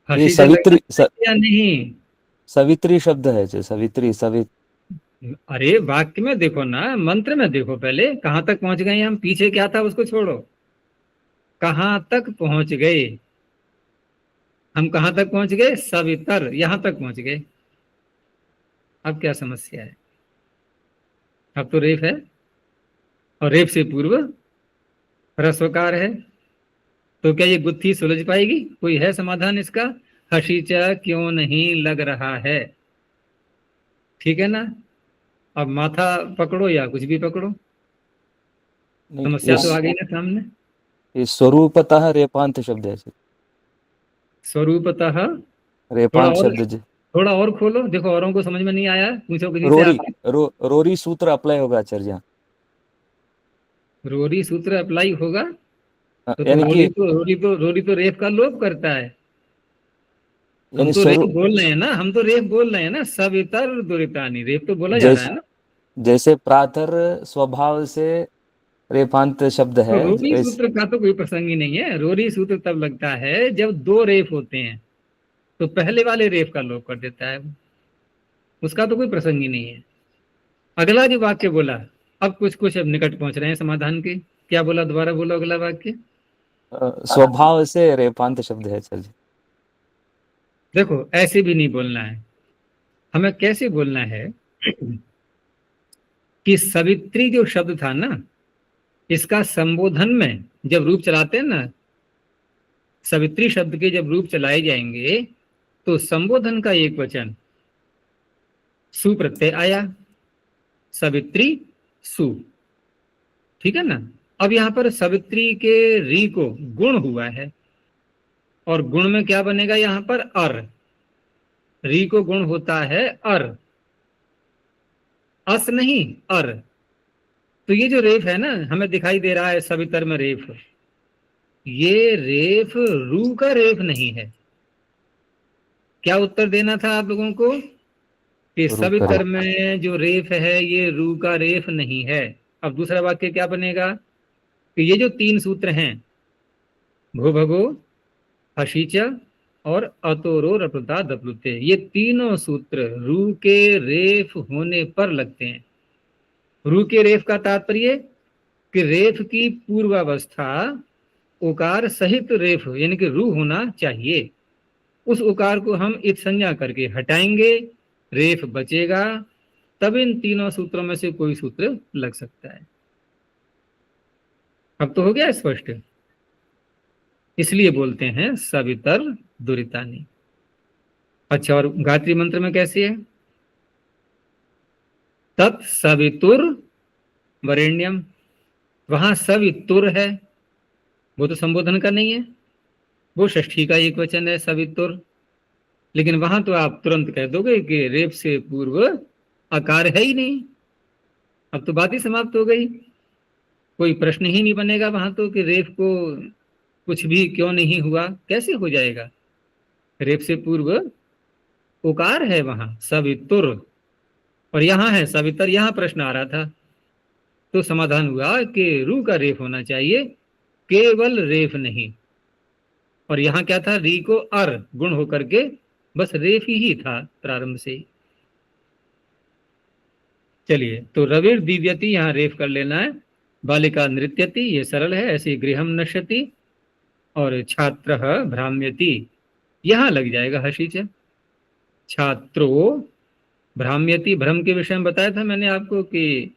ये हसीचा सवित्री लगना चाहिए या नहीं? सवित्री शब्द है जो सवित्री अरे वाक्य में देखो ना, मंत्र में देखो पहले, कहां तक पहुंच गए हम? पीछे क्या था उसको छोड़ो, कहां तक पहुंच गए हम? कहां तक पहुंच गए? सवितर, यहां तक पहुंच गए। अब क्या समस्या है? अब तो रेफ है, और रेफ से पूर्व ह्रस्वकार है। तो क्या ये गुत्थी सुलझ पाएगी? कोई है समाधान इसका? हसीचा क्यों नहीं लग रहा है? ठीक है ना। अब माथा पकड़ो या कुछ भी पकड़ो, नहीं, समस्या तो आ गई ना सामने। ये स्वरूपतः रेपांत शब्द है। स्वरूपतः, थोड़ा रेपांत और, शब्द थोड़ा और खोलो, देखो औरों को समझ में नहीं आया, पूछो किसी से रोरी आप। रोरी सूत्र अप्लाई होगा आचार्य यहाँ। रोरी सूत्र अप्लाई होगा, तो यानी कि रोरी तो रेफ का लोप करता है। हम यानी तो रेफ स्वरूप बोल रहे हैं ना, हम तो रेफ बोल रहे हैं ना, सवितर दुरितानी, रेफ तो बोला जा रहा जैसे है ना। जैसे प्रातर स्वभाव से रेपांत शब्द तो है रोरी सूत्र का तो कोई प्रसंग ही नहीं है। रोरी सूत्र तब लगता है जब दो रेफ होते हैं, तो पहले वाले रेफ का लोप कर देता है, उसका तो कोई प्रसंग ही नहीं है। अगला जो वाक्य बोला, अब कुछ कुछ अब निकट पहुंच रहे हैं समाधान के। क्या बोला, दोबारा बोलो अगला वाक्य। स्वभाव से रेपांत शब्द है आचार्य। देखो ऐसे भी नहीं बोलना है, हमें कैसे बोलना है कि सवित्री जो शब्द था ना, इसका संबोधन में जब रूप चलाते हैं ना, सवित्री शब्द के जब रूप चलाए जाएंगे, तो संबोधन का एक वचन सुप्रत्यय आया, सवित्री सु, ठीक है ना। अब यहां पर सवित्री के री को गुण हुआ है, और गुण में क्या बनेगा यहां पर, अर। री को गुण होता है अर, अस नहीं अर। तो ये जो रेफ है ना, हमें दिखाई दे रहा है सवितर में रेफ, ये रेफ रू का रेफ नहीं है। क्या उत्तर देना था आप लोगों को कि रूप करे सवितर में जो रेफ है ये रू का रेफ नहीं है। अब दूसरा वाक्य क्या बनेगा कि ये जो तीन सूत्र हैं, भो भगो हशीच और अतोरो रपता दपलुते, ये तीनों सूत्र रू के रेफ होने पर लगते हैं। रू के रेफ का तात्पर्य कि रेफ की पूर्वावस्था उकार सहित रेफ यानी कि रू होना चाहिए। उस उकार को हम इत संज्ञा करके हटाएंगे, रेफ बचेगा, तब इन तीनों सूत्रों में से कोई सूत्र लग सकता है। अब तो हो गया स्पष्ट। इसलिए बोलते हैं सवितर दुरितानी। अच्छा, और गायत्री मंत्र में कैसे है, तत्सवितुर वरेण्यम, वहां सवितुर है, वो तो संबोधन का नहीं है, वो षष्ठी का एक वचन है सवितुर। लेकिन वहां तो आप तुरंत कह दोगे कि रेप से पूर्व आकार है ही नहीं, अब तो बात ही समाप्त हो गई, कोई प्रश्न ही नहीं बनेगा वहां तो कि रेप को कुछ भी क्यों नहीं हुआ, कैसे हो जाएगा। रेप से पूर्व उकार है वहां सवितुर, और यहां है सवितर, यहां प्रश्न आ रहा था, तो समाधान हुआ कि रू का रेफ होना चाहिए, केवल रेफ नहीं। और यहां क्या था, री को अर गुण होकर के बस रेफ ही था प्रारंभ से ही। चलिए, तो रविर दिव्यति यहाँ रेफ कर लेना है, बालिका नृत्यति ये सरल है, ऐसे गृहम नश्यति, और छात्र भ्राम्यति यहां लग जाएगा हशीच। छात्रो भ्राम्यति, भ्रम के विषय में बताया था मैंने आपको कि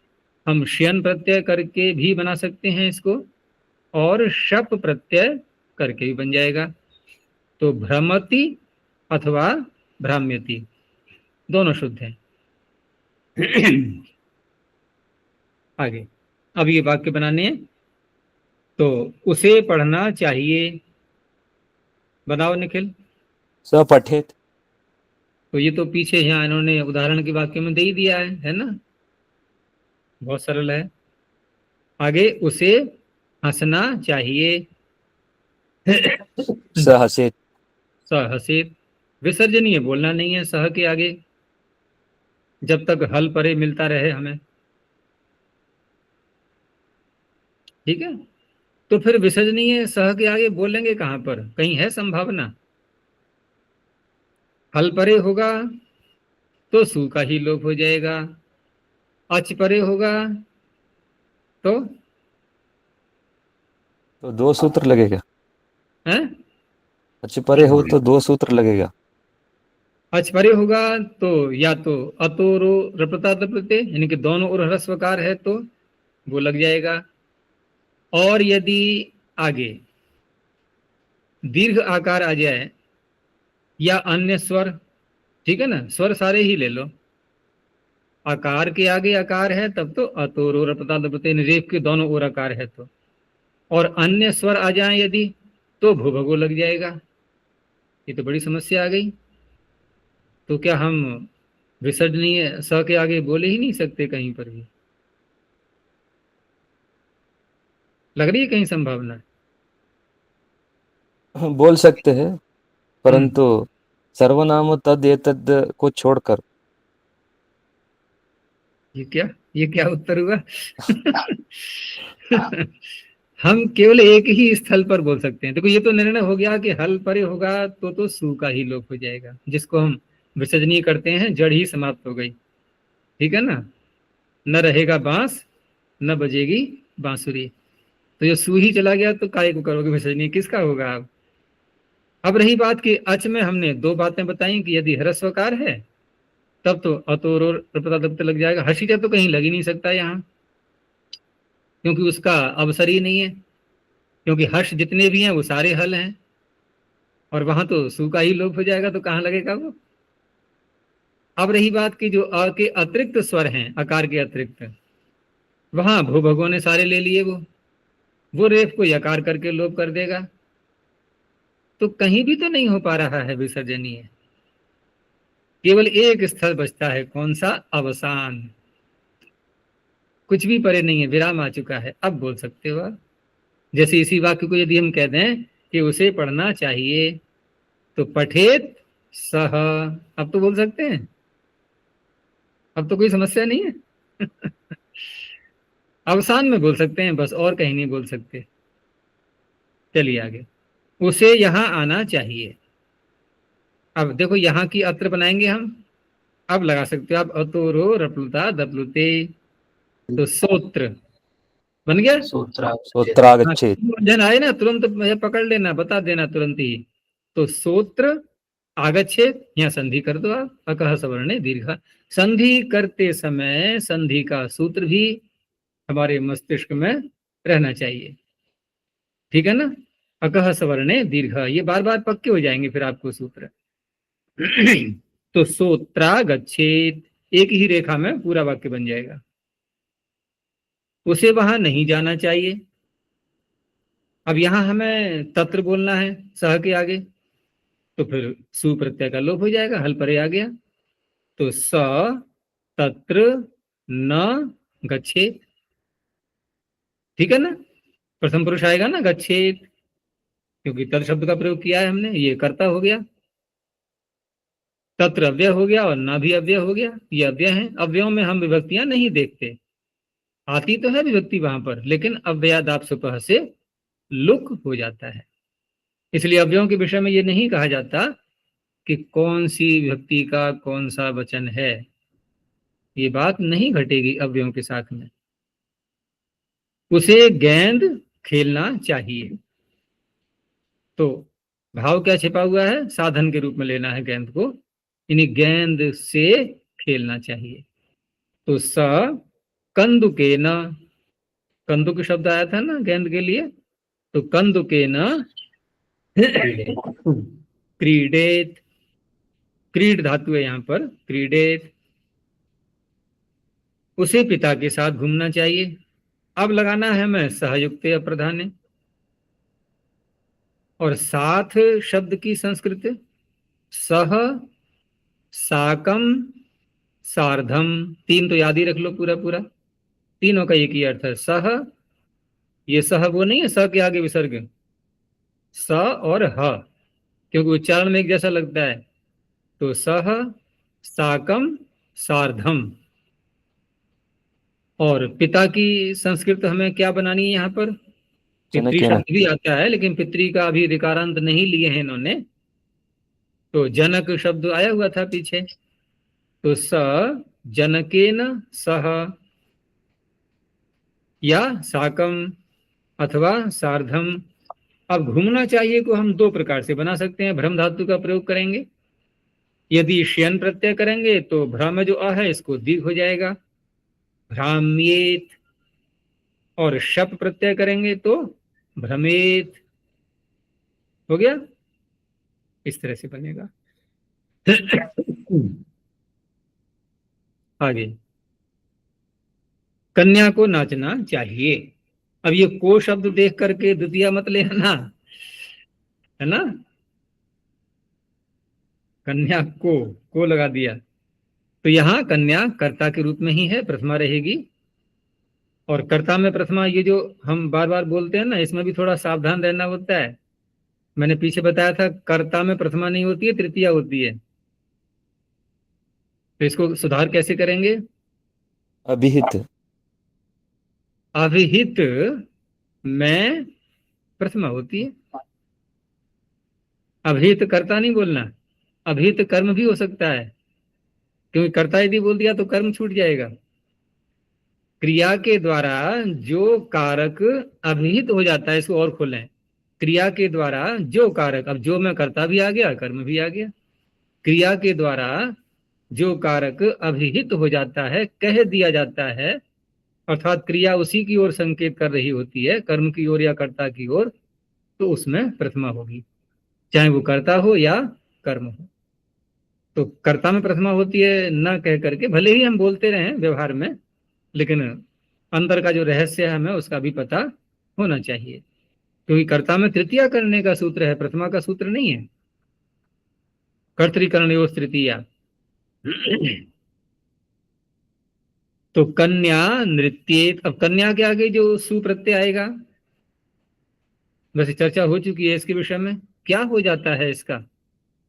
हम श्यन प्रत्यय करके भी बना सकते हैं इसको, और शप प्रत्यय करके भी बन जाएगा। तो भ्रमति अथवा भ्राम्यति दोनों शुद्ध हैं। आगे अब ये वाक्य बनाने हैं, तो उसे पढ़ना चाहिए, बनाओ निखिल। सपठेत। तो ये तो पीछे यहाँ इन्होंने उदाहरण के वाक्य में दे ही दिया है ना, बहुत सरल है। आगे उसे हंसना चाहिए, सहसेत। सहसित, विसर्जनीय बोलना नहीं है सह के आगे, जब तक हल परे मिलता रहे हमें, ठीक है। तो फिर विसर्जनीय सह के आगे बोलेंगे कहां पर, कहीं है संभावना। हल परे होगा तो सु का ही लोप हो जाएगा, अच परे होगा तो तो दो सूत्र लगेगा। है, अच्छे परे हो तो दो सूत्र लगेगा। अच परे होगा तो या तो अतोरो रपता तपते यानी कि दोनों ओर ह्रस्वकार है तो वो लग जाएगा। और यदि आगे दीर्घ आकार आ जाए या अन्य स्वर, ठीक है ना, स्वर सारे ही ले लो, आकार के आगे आकार है तब तो अतोरो रपता दपते रेफ के दोनों ओर आकार है तो, और अन्य स्वर आ जाए यदि तो भूभगो लग जाएगा। ये तो बड़ी समस्या आ गई। तो क्या हम विसर्जनीय स के आगे बोले ही नहीं सकते कहीं पर भी? लग रही है कहीं संभावना? बोल सकते हैं, परंतु सर्वनाम तद एतद को छोड़कर। ये क्या उत्तर हुआ? हम केवल एक ही स्थल पर बोल सकते हैं। देखो ये तो निर्णय हो गया कि हल परे होगा तो सु का ही लोप हो जाएगा, जिसको हम विसर्जनीय करते हैं, जड़ ही समाप्त हो गई। ठीक है ना? न रहेगा बांस, न बजेगी बांसुरी। तो ये सु ही चला गया तो काय को करोगे विसर्जनीय, किसका होगा? अब रही बात कि अच में हमने दो बातें बताई कि यदि ह्रस्वकार है तब तो अतोर और प्रपदा लग जाएगा। हर्षिता तो कहीं लग ही नहीं सकता यहाँ, क्योंकि उसका अवसर ही नहीं है, क्योंकि हर्ष जितने भी हैं वो सारे हल हैं, और वहां तो सु का ही लोप हो जाएगा, तो कहाँ लगेगा वो? अब रही बात कि जो अ के अतिरिक्त स्वर हैं, आकार के अतिरिक्त, वहां भूभगों ने सारे ले लिए, वो रेफ को यकार करके लोप कर देगा। तो कहीं भी तो नहीं हो पा रहा है विसर्जनीय। केवल एक स्थल बचता है, कौन सा? अवसान। कुछ भी परे नहीं है, विराम आ चुका है, अब बोल सकते हो आप। जैसे इसी वाक्य को यदि हम कह दें कि उसे पढ़ना चाहिए, तो पठेत सह, अब तो बोल सकते हैं, अब तो कोई समस्या नहीं है। अवसान में बोल सकते हैं बस, और कहीं नहीं बोल सकते। चलिए आगे। उसे यहां आना चाहिए। अब देखो यहां की अत्र बनाएंगे हम, अब लगा सकते हो आप अतोरो रप्लुता दप्लुते, तो सोत्र बन गया। हाँ, सूत्रागच्छेत्। जन आए ना तुरंत पकड़ लेना, बता देना तुरंत ही। तो सोत्र आगच्छेत, यहाँ संधि कर दो आप, अकह सवर्णे दीर्घ। संधि करते समय संधि का सूत्र भी हमारे मस्तिष्क में रहना चाहिए। ठीक है ना? अकह सवर्णे दीर्घ, ये बार बार पक्के हो जाएंगे फिर आपको सूत्र। तो सोत्रागच्छेत, एक ही रेखा में पूरा वाक्य बन जाएगा। उसे वहां नहीं जाना चाहिए। अब यहां हमें तत्र बोलना है सह के आगे, तो फिर सु प्रत्यय का लोप हो जाएगा, हल परे आ गया। तो स तत्र न गच्छेत। ठीक है ना? प्रथम पुरुष आएगा ना, गच्छेत, क्योंकि तत् शब्द का प्रयोग किया है हमने, ये कर्ता हो गया। तत्र अव्यय हो गया और न भी अव्यय हो गया, ये अव्यय है। अव्ययों में हम विभक्तियां नहीं देखते, आती तो है विभक्ति वहां पर, लेकिन अव्ययादाप सुपह से लुक हो जाता है। इसलिए अव्ययों के विषय में ये नहीं कहा जाता कि कौन सी विभक्ति का कौन सा वचन है, ये बात नहीं घटेगी अव्ययों के साथ में। उसे गेंद खेलना चाहिए, तो भाव क्या छिपा हुआ है? साधन के रूप में लेना है गेंद को, यानी गेंद से खेलना चाहिए। तो स कंदुके न, कंदुक शब्द आया था ना गेंद के लिए, तो कंदुके न क्रीडेत, क्रीड धातु है यहाँ पर, क्रीडेत। उसे पिता के साथ घूमना चाहिए। अब लगाना है हमें सहयुक्त अप्रधाने, और साथ शब्द की संस्कृत सह साकम सार्धम, तीन तो याद ही रख लो पूरा पूरा, तीनों का एक ही अर्थ है सह। ये सह वो नहीं है स के आगे विसर्ग, स और ह, क्योंकि उच्चारण में एक जैसा लगता है। तो सह साकम सार्धम। और पिता की संस्कृत हमें क्या बनानी है यहाँ पर? पितृ जनकेन। शब्द भी आता है, लेकिन पितृ का अभी विकारांत नहीं लिए हैं इन्होंने, तो जनक शब्द आया हुआ था पीछे। तो स जनकेन सह, या साकम अथवा सार्धम। अब घूमना चाहिए को हम दो प्रकार से बना सकते हैं, भ्रम धातु का प्रयोग करेंगे। यदि श्यन प्रत्यय करेंगे तो भ्रम में जो अ है इसको दीर्घ हो जाएगा, भ्राम्येत, और शप प्रत्यय करेंगे तो भ्रमेत, हो गया। इस तरह से बनेगा। आगे कन्या को नाचना चाहिए। अब ये को शब्द देख करके द्वितीय मत ले आना, है ना। कन्या को लगा दिया, तो यहाँ कन्या कर्ता के रूप में ही है, प्रथमा रहेगी। और कर्ता में प्रथमा, ये जो हम बार बार बोलते हैं ना, इसमें भी थोड़ा सावधान रहना होता है। मैंने पीछे बताया था, कर्ता में प्रथमा नहीं होती है, तृतीया होती है। तो इसको सुधार कैसे करेंगे? अभिहित। अभिहित में प्रथमा होती है। अभिहित कर्ता नहीं बोलना, अभिहित कर्म भी हो सकता है, क्योंकि कर्ता यदि बोल दिया तो कर्म छूट जाएगा। क्रिया के द्वारा जो कारक अभिहित हो जाता है, इसको और खोलें। क्रिया के द्वारा जो कारक, अब जो में कर्ता भी आ गया, कर्म भी आ गया। क्रिया के द्वारा जो कारक अभिहित हो जाता है, कह दिया जाता है, अर्थात क्रिया उसी की ओर संकेत कर रही होती है, कर्म की ओर या कर्ता की ओर, तो उसमें प्रथमा होगी, चाहे वो कर्ता हो या कर्म हो। तो कर्ता में प्रथमा होती है न कह करके, भले ही हम बोलते रहे व्यवहार में, लेकिन अंदर का जो रहस्य है हमें उसका भी पता होना चाहिए। क्योंकि कर्ता में तृतीया करने का सूत्र है, प्रथमा का सूत्र नहीं है। कर्तृकरणयोः तृतीया। तो कन्या नृत्येत, अब कन्या के आगे जो सु प्रत्यय आएगा, वैसे चर्चा हो चुकी है इसके विषय में, क्या हो जाता है इसका?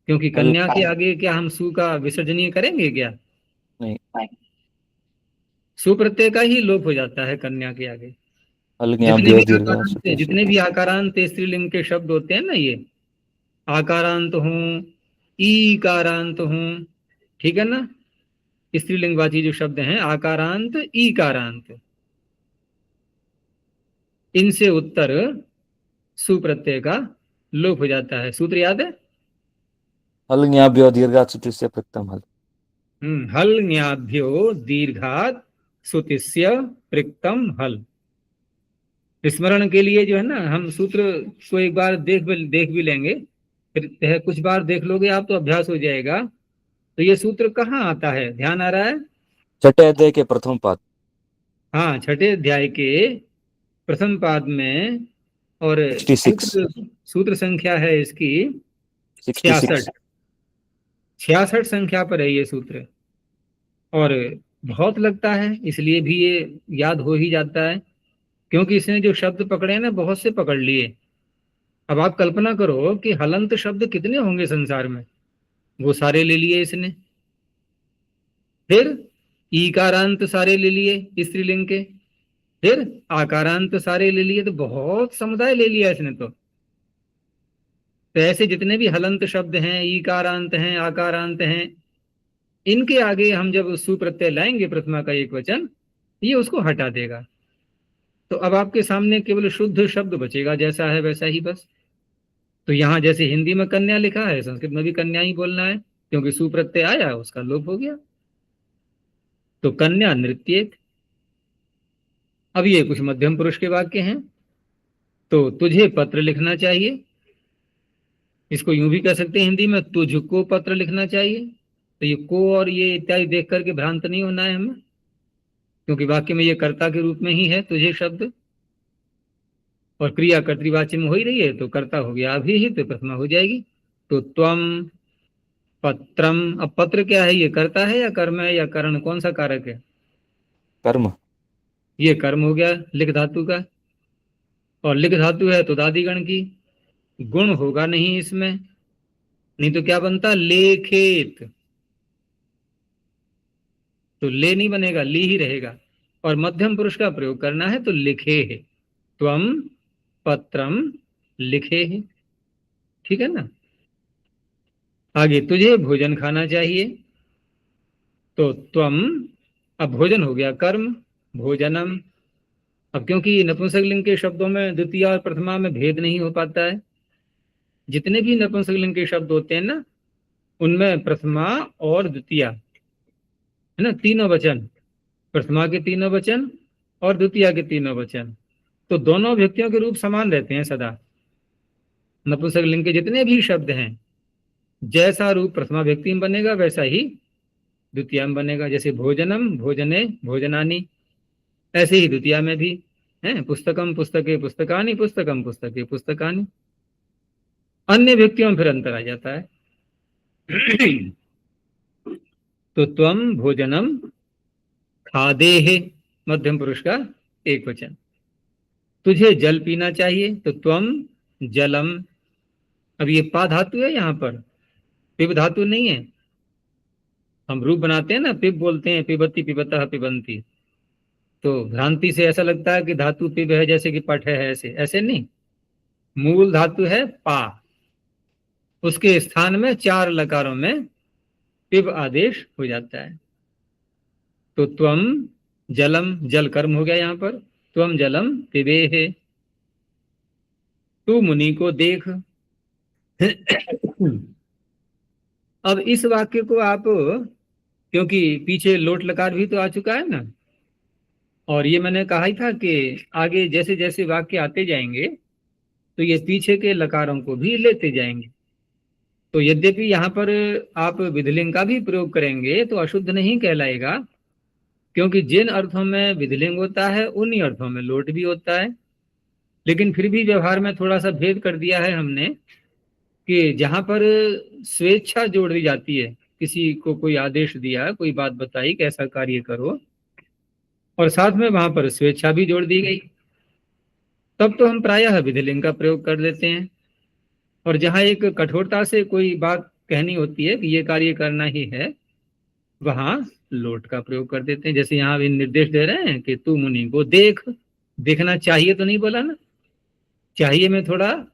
क्योंकि कन्या के आगे क्या हम सु का विसर्जनीय करेंगे क्या? नहीं। सु प्रत्यय का ही लोप हो जाता है कन्या के आगे। जितने भी आकारांत स्त्रीलिंग के शब्द होते हैं ना, ये आकारांत हों, ईकारांत हों, ठीक है ना, स्त्रीलिंगवाची जो शब्द हैं आकारांत ईकारांत, इनसे उत्तर सु प्रत्यय का लोप हो जाता है। सूत्र याद है? हल न्याभ्यो दीर्घात् सुतिस्य पृक्तम हल। हल न्याभ्यो दीर्घात् सुतिस्य पृक्तम हल। स्मरण के लिए जो है ना, हम सूत्र को एक बार देख भी लेंगे, फिर कुछ बार देख लोगे आप तो अभ्यास हो जाएगा। तो ये सूत्र कहाँ आता है, ध्यान आ रहा है? छठे अध्याय के प्रथम पाद। हाँ, छठे अध्याय के प्रथम पाद में, और 66 सूत्र संख्या है इसकी 66। 66 संख्या पर है ये सूत्र, और बहुत लगता है, इसलिए भी ये याद हो ही जाता है, क्योंकि इसने जो शब्द पकड़े हैं ना, बहुत से पकड़ लिए। अब आप कल्पना करो कि हलंत शब्द कितने होंगे संसार में, वो सारे ले लिए इसने। फिर ईकारांत सारे ले लिए स्त्रीलिंग के, फिर आकारांत सारे ले लिए, तो बहुत समुदाय ले लिया इसने। तो ऐसे जितने भी हलंत शब्द हैं, ईकारांत हैं, आकारांत हैं, इनके आगे हम जब सुप्रत्यय लाएंगे प्रथमा का एक वचन, ये उसको हटा देगा। तो अब आपके सामने केवल शुद्ध शब्द बचेगा, जैसा है वैसा ही बस। तो यहाँ जैसे हिंदी में कन्या लिखा है, संस्कृत में भी कन्या ही बोलना है, क्योंकि सुप्रत्यय आया, उसका लोप हो गया। तो कन्या नृत्येत। अब ये कुछ मध्यम पुरुष के वाक्य हैं। तो तुझे पत्र लिखना चाहिए, इसको यूं भी कह सकते हैं हिंदी में, तुझको पत्र लिखना चाहिए। तो ये को और ये इत्यादि देख करके भ्रांत नहीं होना है हमें, क्योंकि वाक्य में ये कर्ता के रूप में ही है तुझे शब्द, और क्रिया कर्तृवाच्य में हो ही रही है, तो कर्ता हो गया अभी ही, तो प्रथमा हो जाएगी। तो त्वम पत्रम। अब पत्र क्या है, ये कर्ता है या कर्म है या करण, कौन सा कारक है? कर्म। ये कर्म हो गया लिख धातु का, और लिख धातु है तो दादीगण की, गुण होगा नहीं इसमें, नहीं तो क्या बनता, लेखेत। तो ले नहीं बनेगा, ली ही रहेगा, और मध्यम पुरुष का प्रयोग करना है तो लिखे है। त्वम पत्रम लिखे है, ठीक है ना। आगे तुझे भोजन खाना चाहिए, तो त्वम, अब भोजन हो गया कर्म, भोजनम। अब क्योंकि नपुंसकलिंग के शब्दों में द्वितीय और प्रथमा में भेद नहीं हो पाता है, जितने भी नपुंसकलिंग के शब्द होते हैं ना, उनमें प्रथमा और द्वितीय, है ना, तीनों वचन, प्रथमा के तीनों वचन और द्वितीय के तीनों वचन, तो दोनों व्यक्तियों के रूप समान रहते हैं सदा। नपुंसकलिंग के जितने भी शब्द हैं, जैसा रूप प्रथमा व्यक्ति में बनेगा वैसा ही द्वितीय में बनेगा। जैसे भोजनम, भोजने, भोजनानी, ऐसे ही द्वितीया में भी है, पुस्तकम पुस्तके पुस्तकानि, पुस्तकम पुस्तके पुस्तकानि। अन्य व्यक्तियों में फिर अंतर आ जाता है। तो त्वम भोजनम खादेहे, मध्यम पुरुष का एक वचन। तुझे जल पीना चाहिए, तो त्वम जलम। अब ये पा धातु है यहाँ पर, पिब धातु नहीं है। हम रूप बनाते हैं ना, पिब बोलते हैं, पिबती पिबतः पिबंती। तो भ्रांति से ऐसा लगता है कि धातु पिब है, जैसे कि पठ है, ऐसे ऐसे नहीं। मूल धातु है पा, उसके स्थान में 4 लकारों में पिब आदेश हो जाता है। तो त्वम जलम, जल कर्म हो गया यहाँ पर, त्वम जलम पिबेहे। तू मुनि को देख। अब इस वाक्य को आप, क्योंकि पीछे लोट लकार भी तो आ चुका है ना, और ये मैंने कहा ही था कि आगे जैसे जैसे वाक्य आते जाएंगे तो ये पीछे के लकारों को भी लेते जाएंगे। तो यद्यपि यहाँ पर आप विधिलिंग का भी प्रयोग करेंगे तो अशुद्ध नहीं कहलाएगा, क्योंकि जिन अर्थों में विधिलिंग होता है उन्हीं अर्थों में लोट भी होता है। लेकिन फिर भी व्यवहार में थोड़ा सा भेद कर दिया है हमने कि जहाँ पर स्वेच्छा जोड़ दी जाती है, किसी को कोई आदेश दिया, कोई बात बताई कि ऐसा कार्य करो, और साथ में वहां पर स्वेच्छा भी जोड़ दी गई, तब तो हम प्रायः विधिलिंग का प्रयोग कर लेते हैं। और जहाँ एक कठोरता से कोई बात कहनी होती है कि ये कार्य करना ही है, वहां लोट का प्रयोग कर देते हैं। जैसे यहाँ भी निर्देश दे रहे हैं कि तू मुनि को देख। देखना चाहिए तो नहीं बोला ना, चाहिए में थोड़ा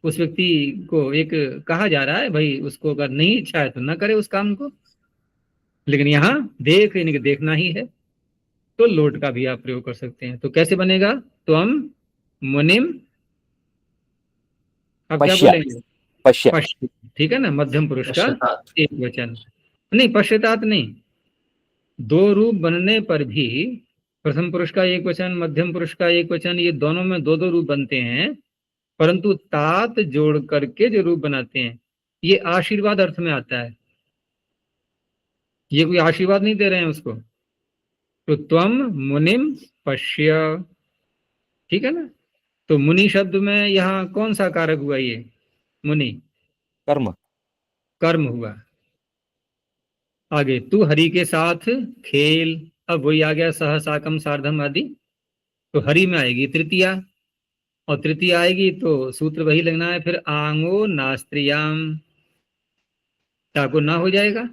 उस व्यक्ति को एक कहा जा रहा है, भाई उसको अगर नहीं इच्छा है तो ना करे उस काम को। लेकिन यहाँ देख, यानी कि देखना ही है, तो लोट का भी आप प्रयोग कर सकते हैं। तो कैसे बनेगा? तो हम मुनिम, अब क्या पश्य बोलेंगे? पश्य पश्य, ठीक है ना, मध्यम पुरुष का पश्चाताप। एक वचन। नहीं, पश्चाताप नहीं, 2 रूप बनने पर भी प्रथम पुरुष का एक वचन, मध्यम पुरुष का एक वचन, ये दोनों में 2-2 रूप बनते हैं, परंतु तात जोड़ करके जो रूप बनाते हैं ये आशीर्वाद अर्थ में आता है। ये कोई आशीर्वाद नहीं दे रहे हैं उसको। तो त्वम मुनिम पश्य, ठीक है ना। तो मुनि शब्द में यहाँ कौन सा कारक हुआ? ये मुनि कर्म कर्म हुआ। आगे तू हरि के साथ खेल, अब वही आ गया सह साकम सार्धम आदि। तो हरि में आएगी तृतीया, और तृतीया आएगी तो सूत्र वही लगना है फिर, आंगो नास्त्रियाम, ताको ना हो जाएगा।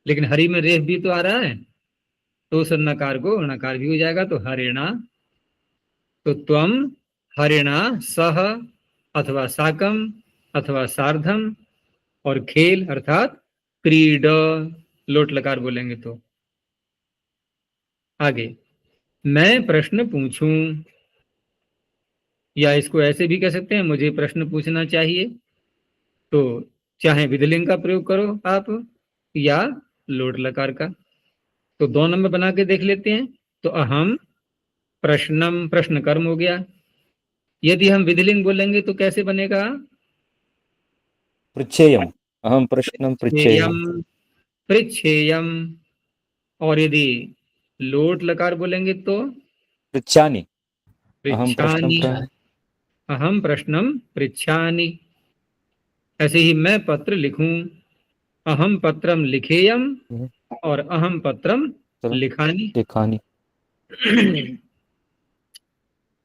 लेकिन हरि में रेफ भी तो आ रहा है, तो उस नकार को णकार भी हो जाएगा, तो हरिणा। तो त्वम हरिणा सह अथवा साकम अथवा सार्धम, और खेल अर्थात क्रीड, लोट लकार बोलेंगे तो। आगे मैं प्रश्न पूछूं, या इसको ऐसे भी कह सकते हैं, मुझे प्रश्न पूछना चाहिए। तो चाहे विधिलिंग का प्रयोग करो आप या लोट लकार का। तो दोनों में बना के देख लेते हैं। तो अहम प्रश्नम, प्रश्न कर्म हो गया। यदि हम विधिलिंग बोलेंगे तो कैसे बनेगा? पृच्छेयम्, अहम प्रश्नं पृच्छेयम्। पृच्छेयम, पृच्छेयम। और यदि लोट लकार बोलेंगे तो पृच्छामि, अहम प्रश्नं पृच्छानि, अहम प्रश्नम पृच्छानि। ऐसे ही मैं पत्र लिखूं, अहम पत्रम लिखेयम, और अहम पत्रम लिखानी। लिखानि।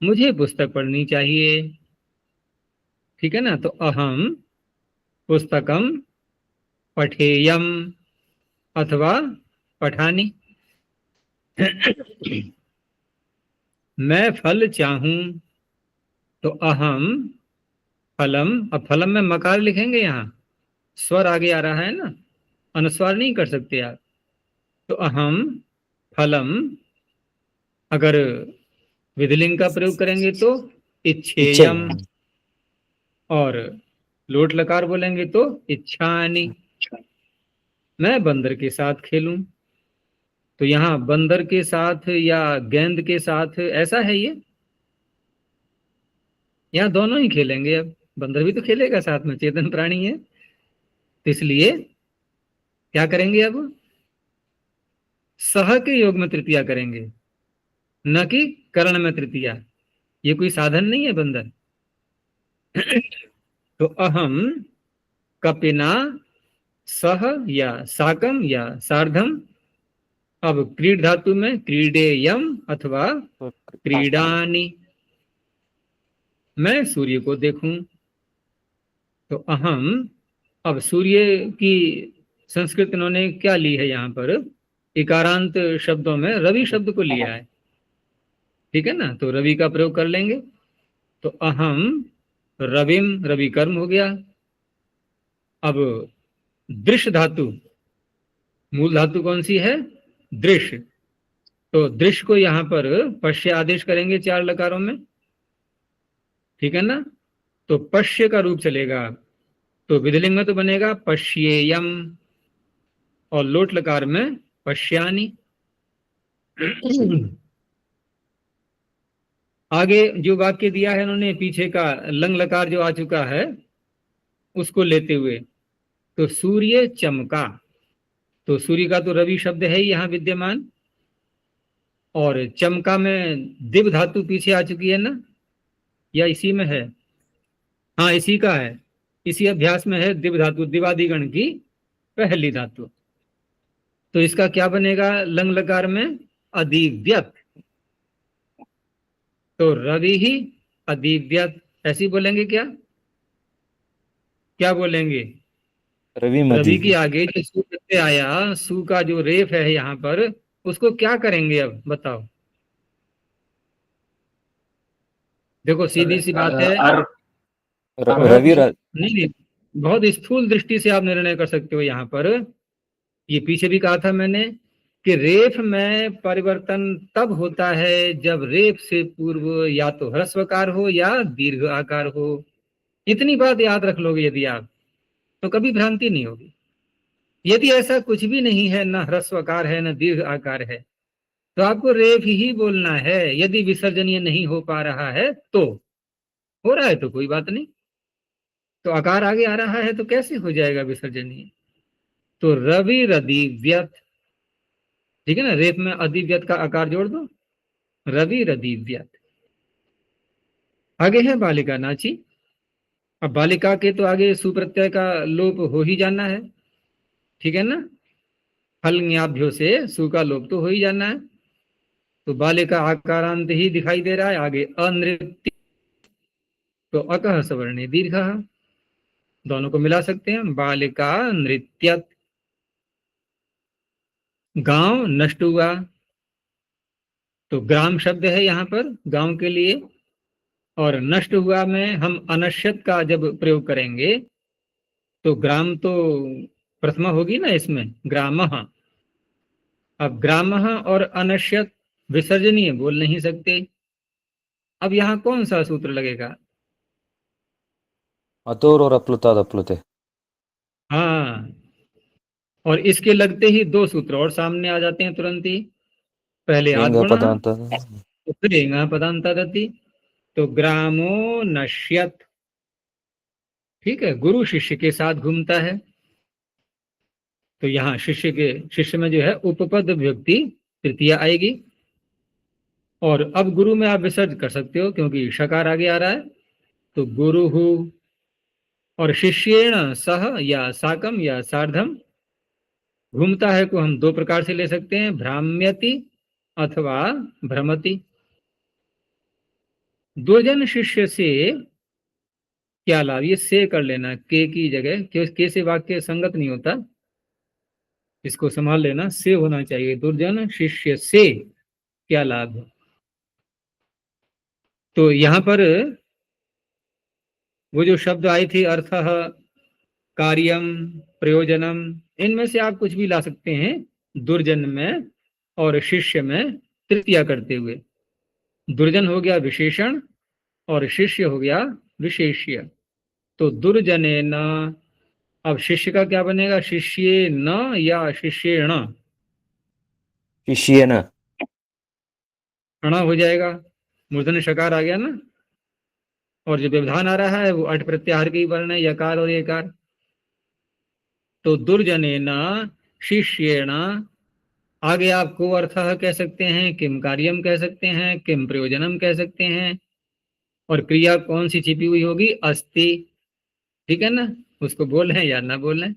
मुझे पुस्तक पढ़नी चाहिए, ठीक है ना। तो अहम पुस्तकम पठेयम अथवा पठानी। मैं फल चाहूं, तो अहम फलम। अब फलम में मकार लिखेंगे, यहाँ स्वर आगे आ रहा है ना, अनुस्वार नहीं कर सकते आप। तो अहम फलम, अगर विधिलिंग का प्रयोग करेंगे तो इच्छेयम, और लोट लकार बोलेंगे तो इच्छानी। मैं बंदर के साथ खेलूं, तो यहाँ बंदर के साथ या गेंद के साथ ऐसा है, ये यहाँ दोनों ही खेलेंगे। अब बंदर भी तो खेलेगा साथ में, चेतन प्राणी है, तो इसलिए क्या करेंगे? अब सह के योग में तृतीया करेंगे। न कि करण में तृतीया। ये कोई साधन नहीं है बंधन। तो अहम कपिना सह या साकम या सार्धम। अब क्रीड धातु में क्रीडेयम अथवा तो क्रीडानी, मैं सूर्य को देखूं। तो अहम, अब सूर्य की संस्कृत इन्होंने क्या ली है यहाँ पर, इकारांत शब्दों में रवि शब्द को लिया है, ठीक है ना, तो रवि का प्रयोग कर लेंगे। तो अहम रविम, रवि कर्म हो गया। अब दृश्य धातु, मूल धातु कौन सी है, दृश्य, तो दृश्य को यहाँ पर पश्य आदेश करेंगे 4 लकारों में, ठीक है ना। तो पश्य का रूप चलेगा, तो विधिलिंग में तो बनेगा पश्येयम, और लोट लकार में पश्यानि। आगे जो वाक्य दिया है उन्होंने पीछे का, लंग लकार जो आ चुका है उसको लेते हुए, तो सूर्य चमका, तो सूर्य का तो रवि शब्द है ही यहाँ विद्यमान, और चमका में दिव धातु पीछे आ चुकी है ना, या इसी में है, हाँ इसी का है, इसी अभ्यास में है दिव धातु, दिवादिगण की पहली धातु। तो इसका क्या बनेगा लंग लकार में, अधिव्यत, तो रवि ही अधिव्यत, ऐसी बोलेंगे क्या, क्या बोलेंगे, रवि रवि मधी की आगे जो सु प्रत्यय आया, सु का जो रेफ है यहाँ पर, उसको क्या करेंगे अब बताओ। देखो सीधी सी बात है, रवि नहीं, बहुत स्थूल दृष्टि से आप निर्णय कर सकते हो यहाँ पर। ये पीछे भी कहा था मैंने कि रेफ में परिवर्तन तब होता है जब रेफ से पूर्व या तो ह्रस्वकार हो या दीर्घ आकार हो। इतनी बात याद रख लोगे यदि आप, तो कभी भ्रांति नहीं होगी। यदि ऐसा कुछ भी नहीं है, न ह्रस्वकार है न दीर्घ आकार है, तो आपको रेफ ही बोलना है। यदि विसर्जनीय नहीं हो पा रहा है तो, हो रहा है तो कोई बात नहीं, तो आकार आगे आ रहा है तो कैसे हो जाएगा विसर्जनीय। तो रवि रदिव्यत, ठीक है ना, रेफ में अधिव्यत का आकार जोड़ दो, रवि रदिव्यत। आगे है बालिका नाची। अब बालिका के तो आगे सुप्रत्यय का लोप हो ही जाना है, ठीक है ना, फल न्याभ्यो से सु का लोप तो हो ही जाना है। तो बालिका आकारांत ही दिखाई दे रहा है। आगे अनृत्य, तो अकह सवर्णे दीर्घ, दोनों को मिला सकते हैं, बालिका नृत्यत। गांव नष्ट हुआ, तो ग्राम शब्द है यहाँ पर गांव के लिए, और नष्ट हुआ में हम अनश्यत का जब प्रयोग करेंगे तो ग्राम तो प्रथमा होगी ना इसमें, ग्रामः। अब ग्रामः और अनश्यत विसर्जनीय बोल नहीं सकते। अब यहाँ कौन सा सूत्र लगेगा, अतोर और अप्लुताद अप्लुते। हाँ, और इसके लगते ही 2 सूत्र और सामने आ जाते हैं तुरंत ही, पहले लिंग आद्गुणः, पदांत तो फिर एंगः पदान्तादति। तो ग्रामो नश्यत, ठीक है, गुरु शिष्य के साथ घूमता है, तो यहाँ शिष्य में जो है उपपद विभक्ति तृतीय आएगी। और अब गुरु में आप विसर्ज कर सकते हो क्योंकि शकार आगे आ रहा है, तो गुरुहु। और शिष्येण सह या साकम या सार्धम, घूमता है को हम 2 प्रकार से ले सकते हैं, भ्राम्यति अथवा भ्रमति। दुर्जन शिष्य से क्या लाभ, ये से कर लेना के की जगह, के से वाक्य संगत नहीं होता, इसको संभाल लेना, से होना चाहिए। दुर्जन शिष्य से क्या लाभ। तो यहां पर वो जो शब्द आए थे अर्थः, कार्यम, प्रयोजनम, इनमें से आप कुछ भी ला सकते हैं दुर्जन में और शिष्य में तृतीया करते हुए। दुर्जन हो गया विशेषण और शिष्य हो गया विशेष्य। तो दुर्जने न, अब शिष्य का क्या बनेगा, शिष्ये न या शिष्येण, शिष्येन ण हो जाएगा, मूर्धन्य शकार आ गया ना, और जो व्यवधान आ रहा है वो अट प्रत्याहार के ही वर्ण है, यकार और एकार। तो दुर्जने न शिष्येण आगे आप को अर्थः कह सकते हैं, किम कार्यम कह सकते हैं, किम प्रयोजनम कह सकते हैं, और क्रिया कौन सी छिपी हुई होगी, अस्ति। ठीक है ना, उसको बोल रहे हैं या ना बोल रहे हैं।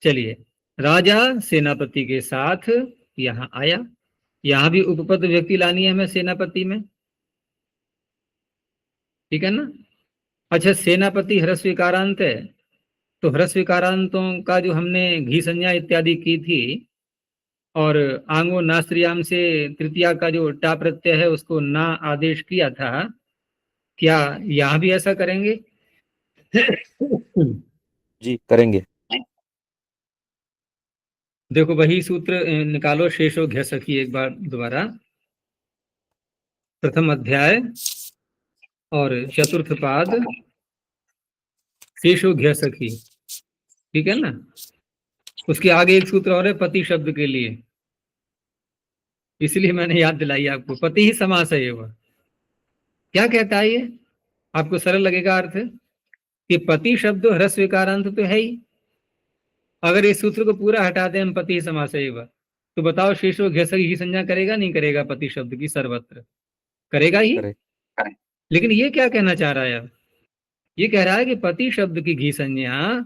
चलिए, राजा सेनापति के साथ यहाँ आया, यहाँ भी उपपद व्यक्ति लानी है हमें सेनापति में। ठीक है ना। अच्छा, सेनापति ह्रस्व विकारांत है, तो ह्रस्व विकारांतों का जो हमने घी संज्ञा इत्यादि की थी, और आंगो नास्त्रियाम से तृतीया का जो टा प्रत्यय है उसको ना आदेश किया था, क्या यहाँ भी ऐसा करेंगे? जी करेंगे। देखो वही सूत्र निकालो, शेषो घ सखी, एक बार दोबारा, प्रथम अध्याय और चतुर्थ पाद, शेषो घ सखी। ठीक है ना। उसके आगे एक सूत्र और है पति शब्द के लिए, इसलिए मैंने याद दिलाई आपको, पति ही समास है ये। वह क्या कहता है ये, आपको सरल लगेगा अर्थ, कि पति शब्द ह्रस्व विकारांत तो है ही। अगर इस सूत्र को पूरा हटा दें हम, पति ही समास है वह, तो बताओ शेषो घ सखी की संज्ञा करेगा नहीं करेगा? पति शब्द की सर्वत्र करेगा ही। करे। लेकिन ये क्या कहना चाह रहा है अब? ये कह रहा है कि पति शब्द की घी संज्ञा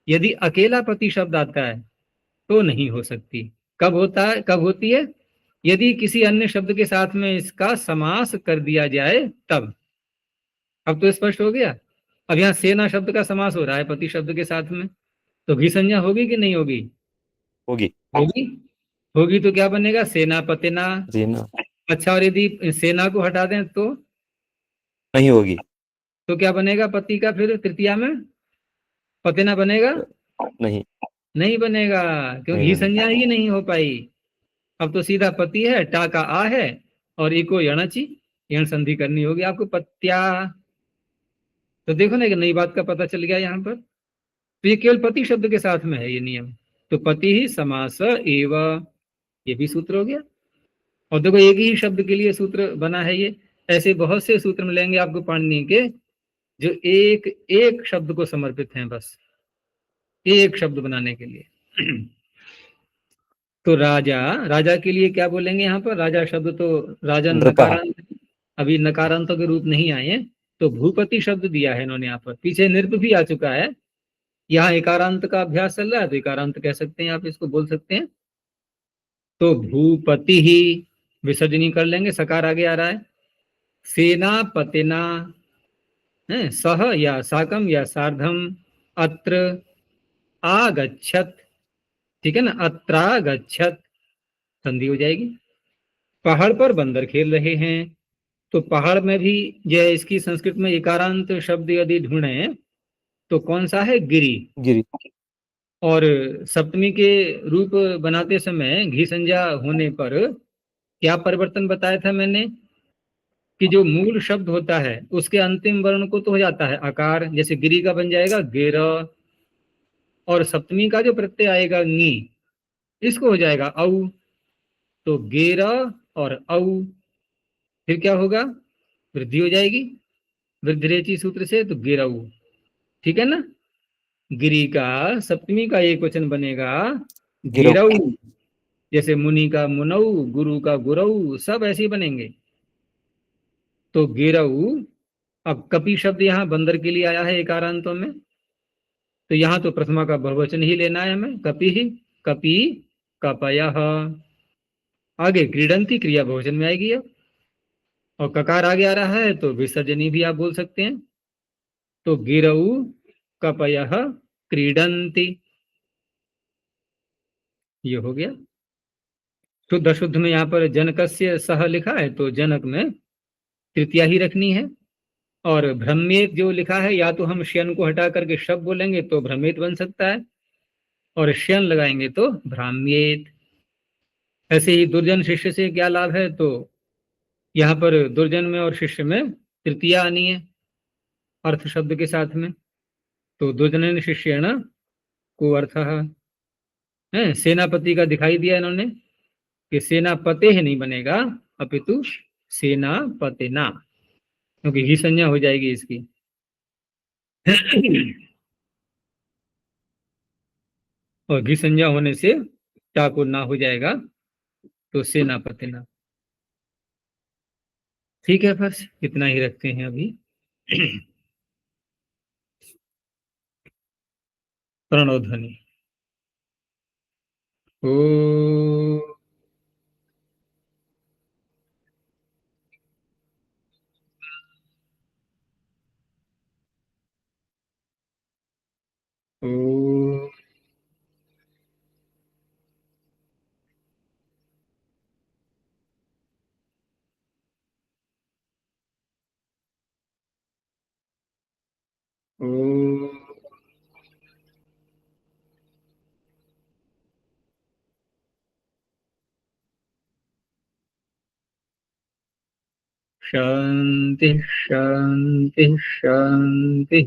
यदि अकेला पति शब्द आता है तो नहीं हो सकती। कब होता है, कब होती है? यदि किसी अन्य शब्द के साथ में इसका समास कर दिया जाए तब। अब तो स्पष्ट हो गया। अब यहाँ सेना शब्द का समास हो रहा है पति शब्द के साथ में, तो घी संज्ञा होगी कि नहीं होगी? होगी। होगी। होगी तो क्या बनेगा? सेनापतिना। सेना अच्छा, और यदि सेना को हटा दें तो नहीं होगी। तो क्या बनेगा पति का? फिर तृतीया में पतिना बनेगा? नहीं। नहीं बनेगा, क्योंकि नहीं घी बनेगा। संज्ञा ही नहीं हो पाई। अब तो सीधा पति है, टा का आ है, और इको यणची, यण संधि करनी होगी आपको, पत्या। तो देखो ना, एक नई बात का पता चल गया यहाँ पर। तो ये केवल पति शब्द के साथ में है ये नियम, तो पति ही समास एव, ये भी सूत्र हो गया। और देखो एक ही शब्द के लिए सूत्र बना है ये, ऐसे बहुत से सूत्र मिलेंगे आपको पाणिनि के, जो एक एक शब्द को समर्पित हैं, बस एक शब्द बनाने के लिए। तो राजा, राजा के लिए क्या बोलेंगे यहाँ पर? राजा शब्द तो राजा नृपः। नकारांत, अभी नकारांतों के रूप नहीं आए हैं, तो भूपति शब्द दिया है इन्होंने यहाँ पर। पीछे नृप भी आ चुका है, यहाँ एकारांत का अभ्यास चल रहा है, तो एकारांत कह सकते हैं आप, इसको बोल सकते हैं। तो भूपति ही विसर्जनी कर लेंगे, सकार आगे आ रहा है। सेनापतिना है, सह या साकम या सार्धम, अत्र आगच्छत। ठीक है ना, अत्रागच्छत संधि हो जाएगी। पहाड़ पर बंदर खेल रहे हैं, तो पहाड़ में भी जो इसकी संस्कृत में एकारांत शब्द यदि ढूंढे तो कौन सा है? गिरी। गिरी। और सप्तमी के रूप बनाते समय घी संज्ञा होने पर क्या परिवर्तन बताया था मैंने, कि जो मूल शब्द होता है उसके अंतिम वर्ण को तो हो जाता है आकार, जैसे गिरी का बन जाएगा गेर, और सप्तमी का जो प्रत्यय आएगा नी, इसको हो जाएगा औ। तो गेर और औ, फिर क्या होगा? वृद्धि हो जाएगी वृद्धिरेचि सूत्र से, तो गिरऊ। ठीक है ना। गिरी का सप्तमी का एक वचन बनेगा गिरऊ, जैसे मुनि का मुनऊ, गुरु का गुरऊ, सब ऐसे ही बनेंगे। तो गिरऊ। अब कपि शब्द यहाँ बंदर के लिए आया है एकारांतों में, तो यहाँ तो प्रथमा का बहुवचन ही लेना है हमें, कपि ही, कपि, कपयः। आगे क्रीडंती क्रिया बहुवचन में आएगी अब, और ककार आगे आ रहा है तो विसर्जनी भी आप बोल सकते हैं। तो गिरऊ कपयः क्रीडंती, ये हो गया। शुद्ध अशुद्ध में यहाँ पर जनकस्य सह लिखा है, तो जनक में तृतीया ही रखनी है। और भ्रमेत जो लिखा है, या तो हम श्यन को हटा करके शब्द बोलेंगे तो भ्रमेत बन सकता है, और श्यन लगाएंगे तो भ्राम्येत। ऐसे ही दुर्जन शिष्य से क्या लाभ है, तो यहाँ पर दुर्जन में और शिष्य में तृतीया आनी है अर्थ शब्द के साथ में, तो दुर्जन शिष्येण को अर्थ है। सेनापति का दिखाई दिया इन्होंने कि सेनापते ही नहीं बनेगा, अपितु सेनापतिना, क्योंकि घी संज्ञा हो जाएगी इसकी। और घी संज्ञा होने से टाको ना हो जाएगा तो सेनापति ना। ठीक है, बस इतना ही रखते हैं अभी। प्रणव ध्वनि। ओ ओ ओ शांति शांति शांति।